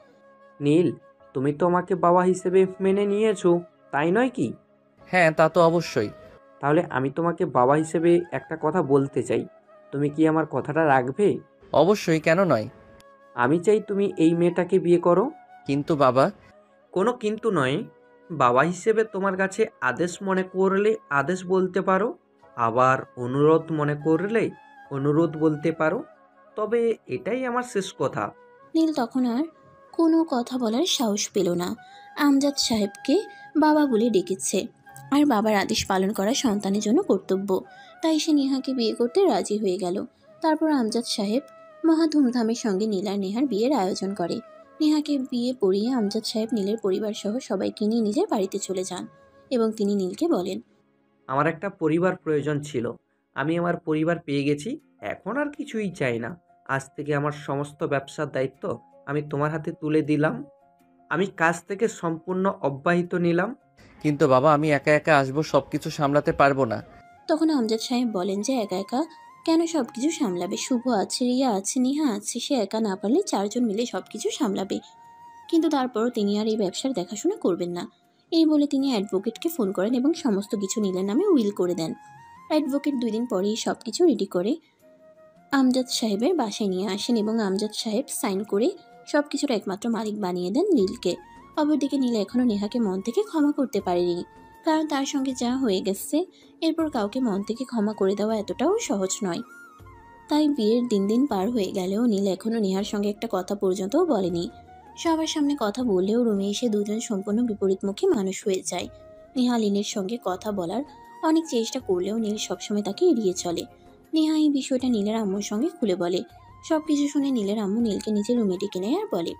নীল, তুমি তো আমাকে বাবা হিসেবে মেনে নিয়েছো, তাই নয় কি? হ্যাঁ, তা তো অবশ্যই। তাহলে আমি তোমাকে বাবা হিসেবে একটা কথা বলতে চাই, তুমি কি আমার কথাটা রাখবে? অবশ্যই, কেন নয়? আমি চাই তুমি এই মেয়েটাকে বিয়ে করো। কিন্তু বাবা। কোনো কিন্তু নয়। বাবা হিসেবে তোমার কাছে আদেশ মনে করলে আদেশ বলতে পারো, আবার অনুরোধ মনে করলে অনুরোধ বলতে পারো, তবে এটাই আমার শেষ কথা। নীল তখন আর কোনো কথা বলার সাহস পেল না। আমজাদ সাহেবকে বাবা বলে ডেকেছে। আর বাবার আদেশ পালন করা সন্তানের জন্য কর্তব্য। তাই সে নেহাকে বিয়ে করতে রাজি হয়ে গেল। তারপর আমজাদ সাহেব মহা ধুমধামের সঙ্গে নীল আর নেহার বিয়ের আয়োজন করে। নেহাকে বিয়ে পড়িয়ে আমজাদ সাহেব নীলের পরিবার সহ সবাইকে নিয়ে নিজের বাড়িতে চলে যান এবং তিনি নীলকে বলেন, আমার একটা পরিবার প্রয়োজন ছিল, আমি আমার পরিবার পেয়ে গেছি, এখন আর কিছুই চাই না। আজ থেকে আমার সমস্ত ব্যবসার দায়িত্ব আমি তোমার হাতে তুলে দিলাম। আমি কাজ থেকে সম্পূর্ণ অব্যাহত নিলাম। কিন্তু বাবা, আমি একা একা আসবো, সব কিছু সামলাতে পারবো না। তখন আমজাদ সাহেব বলেন যে একা একা কেন সবকিছু সামলাবে, শুভ আছে, রিয়া আছে, নেহা আছে, সে একা না পারলে 4 জন মিলে সবকিছু সামলাবে। কিন্তু তারপরও তিনি আর এই ব্যবসার দেখাশোনা করবেন না। এই বলে তিনি অ্যাডভোকেটকে ফোন করেন এবং সমস্ত কিছু নীলের নামে উইল করে দেন। অ্যাডভোকেট 2 দিন পরেই সব কিছু রেডি করে আমজাদ সাহেবের বাসায় নিয়ে আসেন এবং আমজাদ সাহেব সাইন করে সব কিছুর একমাত্র মালিক বানিয়ে দেন নীলকে। অপরদিকে নীল এখনও নেহাকে মন থেকে ক্ষমা করতে পারেনি, কারণ তার সঙ্গে যা হয়ে গেছে এরপর কাউকে মন থেকে ক্ষমা করে দেওয়া এতটাও সহজ নয়। তাই বিয়ের দিন পার হয়ে গেলেও নীল এখনও নেহার সঙ্গে একটা কথা পর্যন্তও বলেনি। সবার সামনে কথা বললেও রুমে এসে দুজন সম্পূর্ণ বিপরীতমুখী মানুষ হয়ে যায়। নেহা নীলের সঙ্গে কথা বলার অনেক চেষ্টা করলেও নীল সবসময় তাকে এড়িয়ে চলে। নেহা এই বিষয়টা নীলের আম্মুর সঙ্গে খুলে বলে। সব কিছু শুনে নীলের আম্মু নীলকে নিজের রুমে ডেকে নেয় আর বলে,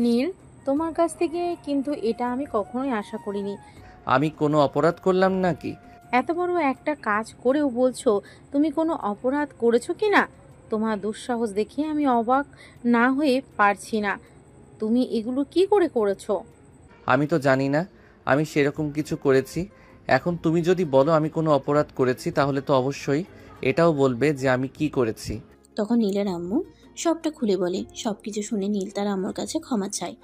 নীল, তোমার কাছ থেকে কিন্তু এটা আমি কখনোই আশা করিনি। আমি কোনো অপরাধ করলাম নাকি? এত বড় একটা কাজ করেও বলছো তুমি কোনো অপরাধ করেছো কি না? তোমার দুঃসাহস দেখে আমি অবাক না হয়ে পারছি না। তুমি এগুলো কি করে করেছো? আমি তো জানি না আমি সেরকম কিছু করেছি। এখন তুমি যদি বলো আমি কোনো অপরাধ করেছি, তাহলে তো অবশ্যই এটাও বলবে যে আমি কি করেছি। তখন নীলের আম্মু সবটা খুলে বলে। সবকিছু শুনে নীল তার আম্মুর কাছে ক্ষমা চায়,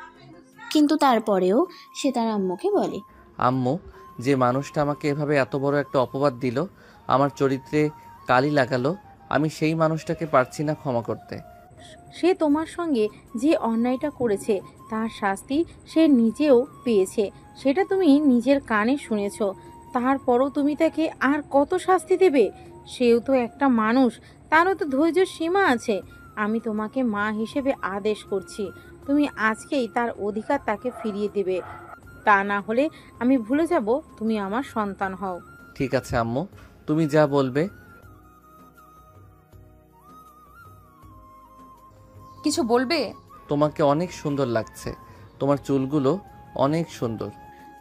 কিন্তু তারপরেও সে তার আম্মুকে বলে, আম্মু, যে মানুষটা আমাকে এভাবে এত বড় একটা অপবাদ দিল, আমার চরিত্রে কালি লাগালো, আমি সেই মানুষটাকে পারছি না ক্ষমা করতে। সে তোমার সঙ্গে যে অন্যায়টা করেছে তার শাস্তি সে নিজেও পেয়েছে, সেটা তুমি নিজের কানে শুনেছো। তারপরও তুমি তাকে আর কত শাস্তি দেবে? সেও তো একটা মানুষ, তারও তো ধৈর্যের সীমা আছে। আমি তোমাকে মা হিসেবে আদেশ করছি, তুমি আজকেই তার অধিকার তাকে ফিরিয়ে দেবে। তা না হলে আমি ভুলে যাব তুমি আমার সন্তান হও। ঠিক আছে আম্মু, তুমি যা বলবে। কিছু বলবে? তোমাকে অনেক সুন্দর লাগছে, তোমার চুলগুলো অনেক সুন্দর।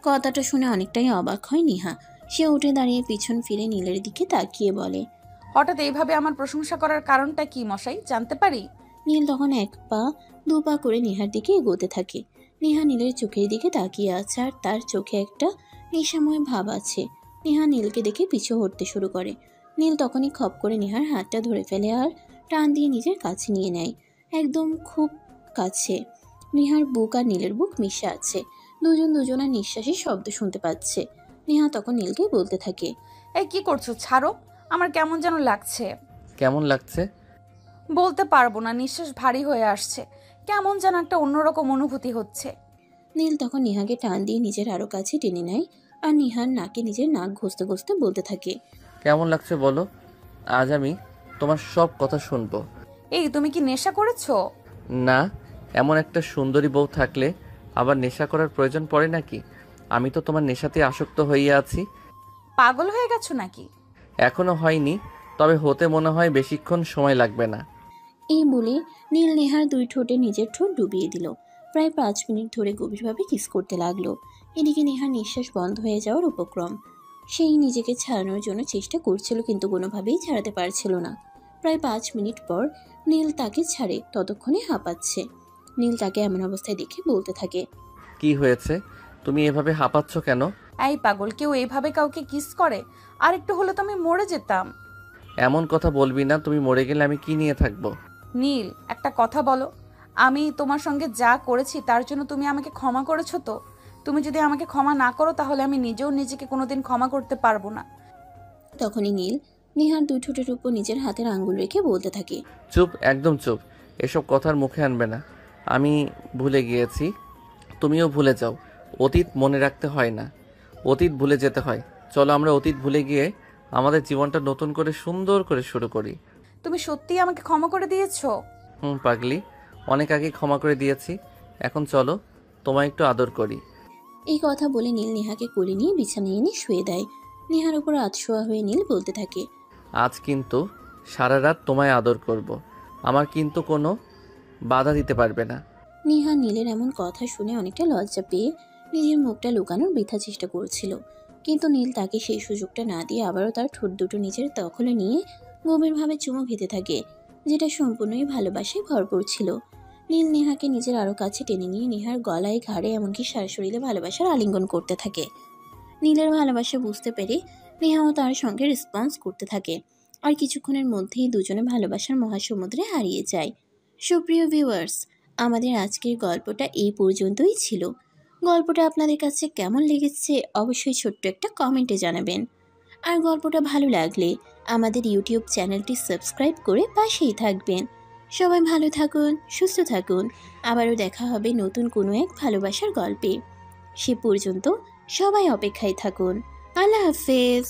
কথাটা শুনে অনেকটাই অবাক হয় নেহা। সে উঠে দাঁড়িয়ে পিছন ফিরে নীলের দিকে তাকিয়ে বলে, হঠাৎ এইভাবে আমার প্রশংসা করার কারণটা কি মশাই, জানতে পারি? নীল তখন 1 পা 2 পা করে নেহার দিকে এগোতে থাকে। নেহা নীলের চোখের দিকে তাকিয়ে আছে আর তার চোখে একটা নেশাময় ভাব আছে। নেহা নীলকে দেখে পিছু হটতে শুরু করে। নীল তখনই খপ করে নেহার হাতটা ধরে ফেলে আর টান দিয়ে নিজের কাছে নিয়ে নেয়, একদম খুব কাছে। নেহার বুক আর নীলের বুক মিশে আছে, দুজনের নিঃশ্বাসের শব্দ শুনতে পাচ্ছে। নেহা তখন নীলকে বলতে থাকে, এই কি করছো, ছাড়ো, আমার কেমন যেন লাগছে। কেমন লাগছে? বলতে পারবো না, নিঃশ্বাস ভারী হয়ে আসছে, কেমন যেন একটা অন্যরকম অনুভূতি হচ্ছে। নীল তখন নেহাকে টান দিয়ে নিজের আরো কাছে টেনে নেয় আর নেহার নাকে নিজের নাক ঘষতে ঘষতে বলতে থাকে, কেমন লাগছে বলো, আজ আমি তোমার সব কথা শুনবো। এই তুমি কি নেশা করেছো? না, এমন একটা সুন্দরী বউ থাকলে আবার নেশা করার প্রয়োজন পড়ে নাকি? আমি তো তোমার নেশাতে আসক্ত হইয়া আছি। পাগল হয়ে গেছো নাকি? এখনো হয়নি, তবে হতে মনে হয় বেশিক্ষণ সময় লাগবে না। এই বলে নীল নেহার 2 ঠোঁটে নিজের ঠোঁট ডুবিয়ে দিল। প্রায় 5 মিনিট ধরে গভীরভাবে কিস করতে লাগলো। এদিকে নেহার নিঃশ্বাস বন্ধ হয়ে যাওয়ার উপক্রম। সেই নিজেকে ছাড়ানোর জন্য চেষ্টা করছিল, কিন্তু কোনোভাবেই ছাড়াতে পারছিল না। প্রায় 5 মিনিট পর নীল তাকে ছাড়ে, ততক্ষণে হাঁপাচ্ছে। নীল তাকে এমন অবস্থায় দেখে বলতে থাকে, কি হয়েছে, তুমি এভাবে হাঁপাচ্ছ কেন? এই পাগল, কেউ এইভাবে কাউকে কিস করে? আর একটু হলে তো আমি মরে যেতাম। এমন কথা বলবি না, তুমি মরে গেলে আমি কি নিয়ে থাকবো? নীল, একটা কথা বলো, আমি তোমার সঙ্গে যা করেছি তার জন্য তুমি আমাকে ক্ষমা করেছো তো? তুমি যদি আমাকে ক্ষমা না করো তাহলে আমি নিজেও নিজেকে কোনোদিন ক্ষমা করতে পারবো না। তখনই নীল নেহার 2 ঠোঁটের উপর নিজের হাতের আঙ্গুল রেখে বলতে থাকে, চুপ, একদম চুপ, এসব কথার মুখে আনবে না। আমি ভুলে গিয়েছি, তুমিও ভুলে যাও। অতীত মনে রাখতে হয় না, অতীত ভুলে যেতে হয়। চলো আমরা অতীত ভুলে গিয়ে আমাদের জীবনটা নতুন করে সুন্দর করে শুরু করি। তুমি সত্যিই আমাকে ক্ষমা করে দিয়েছো? পাগলি, অনেক আগে ক্ষমা করে দিয়েছি। এখন চলো তোমায় একটু আদর করি। এই কথা বলে নীল নেহাকে কোলে নিয়ে বিছানায় এনে শুয়ে দেয়। নেহার উপর আধশোয়া হয়ে নীল বলতে থাকে, আজ কিন্তু সারা রাত তোমায় আদর করব। আমার কিন্তু কোনো বাধা দিতে পারবে না। নেহা নীলের এমন কথা শুনে অনেকটা লজ্জা পেয়ে নিজের মুখটা লুকানোর বৃথা চেষ্টা করছিল, কিন্তু নীল তাকে সেই সুযোগটা না দিয়ে আবারও তার ঠোঁট দুটো নিজের দখলে নিয়ে গভীরভাবে চুমু খেতে থাকে, যেটা সম্পূর্ণই ভালোবাসায় ভরপুর ছিল। নীল নেহাকে নিজের আরও কাছে টেনে নিয়ে নেহার গলায়, ঘাড়ে, এমনকি সারা শরীরে ভালোবাসার আলিঙ্গন করতে থাকে। নীলের ভালোবাসা বুঝতে পেরে নেহাও তার সঙ্গে রেসপন্স করতে থাকে, আর কিছুক্ষণের মধ্যেই দুজনে ভালোবাসার মহাসমুদ্রে হারিয়ে যায়। সুপ্রিয় ভিউয়ার্স, আমাদের আজকের গল্পটা এই পর্যন্তই ছিল। গল্পটা আপনাদের কাছে কেমন লেগেছে অবশ্যই ছোট্ট একটা কমেন্টে জানাবেন। আর গল্পটা ভালো লাগলে আমাদের ইউটিউব চ্যানেলটি সাবস্ক্রাইব করে পাশেই থাকবেন। সবাই ভালো থাকুন, সুস্থ থাকুন। আবারও দেখা হবে নতুন কোনো এক ভালোবাসার গল্পে। সে পর্যন্ত সবাই অপেক্ষায় থাকুন। আল্লাহ হাফেজ।